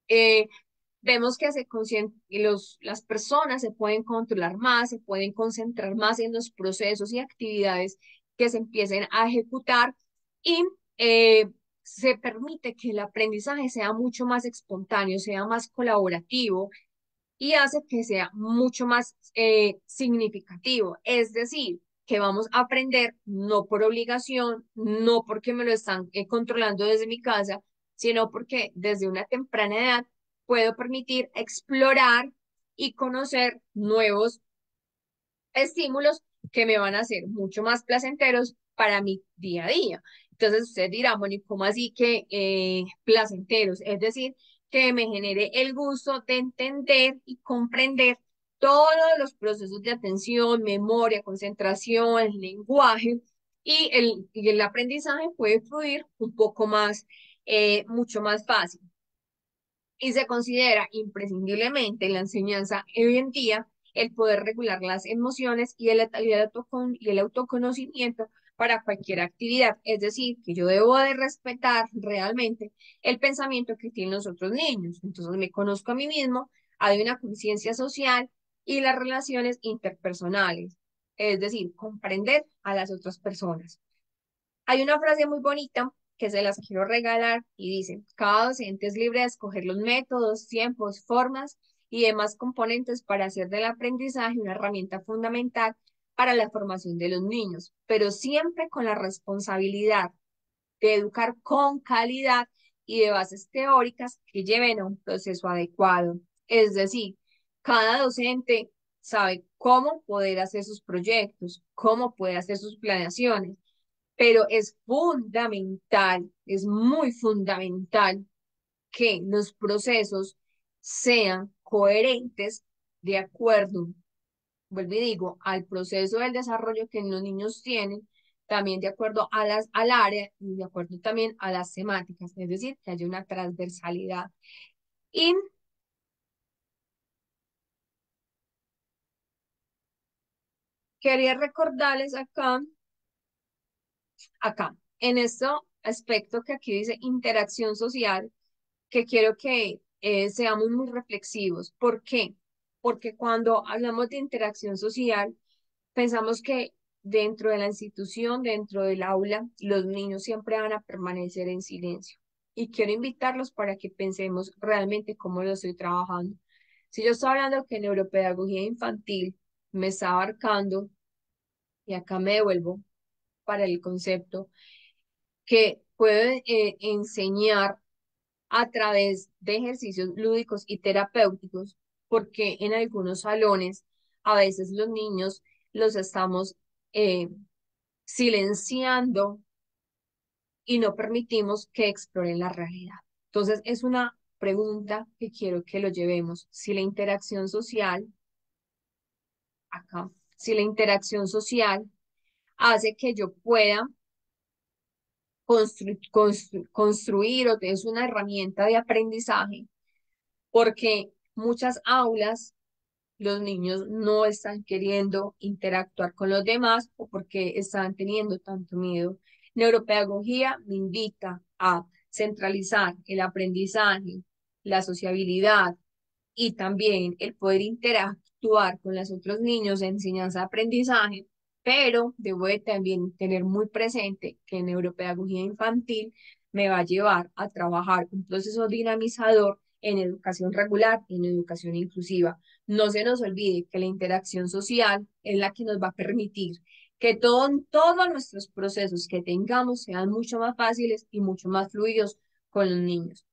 Eh, Vemos que las personas se pueden controlar más, se pueden concentrar más en los procesos y actividades que se empiecen a ejecutar y se permite que el aprendizaje sea mucho más espontáneo, sea más colaborativo y hace que sea mucho más significativo. Es decir, que vamos a aprender no por obligación, no porque me lo están controlando desde mi casa, sino porque desde una temprana edad puedo permitir explorar y conocer nuevos estímulos que me van a hacer mucho más placenteros para mi día a día. Entonces usted dirá, bueno, ¿y cómo así que placenteros? Es decir, que me genere el gusto de entender y comprender todos los procesos de atención, memoria, concentración, lenguaje, y el aprendizaje puede fluir un poco más, mucho más fácil y se considera imprescindiblemente en la enseñanza hoy en día el poder regular las emociones y el autoconocimiento para cualquier actividad. Es decir, que yo debo de respetar realmente el pensamiento que tienen los otros niños. Entonces me conozco a mí mismo, hay una conciencia social y las relaciones interpersonales. Es decir, comprender a las otras personas. Hay una frase muy bonita que se las quiero regalar y dice, cada docente es libre de escoger los métodos, tiempos, formas y demás componentes para hacer del aprendizaje una herramienta fundamental para la formación de los niños, pero siempre con la responsabilidad de educar con calidad y de bases teóricas que lleven a un proceso adecuado. Es decir, cada docente sabe cómo poder hacer sus proyectos, cómo puede hacer sus planeaciones, pero es fundamental, es muy fundamental que los procesos sean coherentes de acuerdo, vuelvo y digo, al proceso del desarrollo que los niños tienen, también de acuerdo al área y de acuerdo también a las temáticas, es decir, que haya una transversalidad. Y quería recordarles acá, en este aspecto que aquí dice interacción social, que quiero que seamos muy reflexivos. ¿Por qué? Porque cuando hablamos de interacción social, pensamos que dentro de la institución, dentro del aula, los niños siempre van a permanecer en silencio. Y quiero invitarlos para que pensemos realmente cómo lo estoy trabajando. Si yo estoy hablando que neuropedagogía infantil me está abarcando, y acá me devuelvo para el concepto, que puedo enseñar a través de ejercicios lúdicos y terapéuticos, porque en algunos salones a veces los niños los estamos eh, silenciando y no permitimos que exploren la realidad. Entonces, es una pregunta que quiero que lo llevemos. Si la interacción social, acá, si la interacción social hace que yo pueda construir o es una herramienta de aprendizaje, porque muchas aulas los niños no están queriendo interactuar con los demás o porque están teniendo tanto miedo. Neuropedagogía me invita a centralizar el aprendizaje, la sociabilidad y también el poder interactuar con los otros niños en enseñanza-aprendizaje, pero debo de también tener muy presente que neuropedagogía infantil me va a llevar a trabajar un proceso dinamizador en educación regular y en educación inclusiva. No se nos olvide que la interacción social es la que nos va a permitir que todos nuestros procesos que tengamos sean mucho más fáciles y mucho más fluidos con los niños.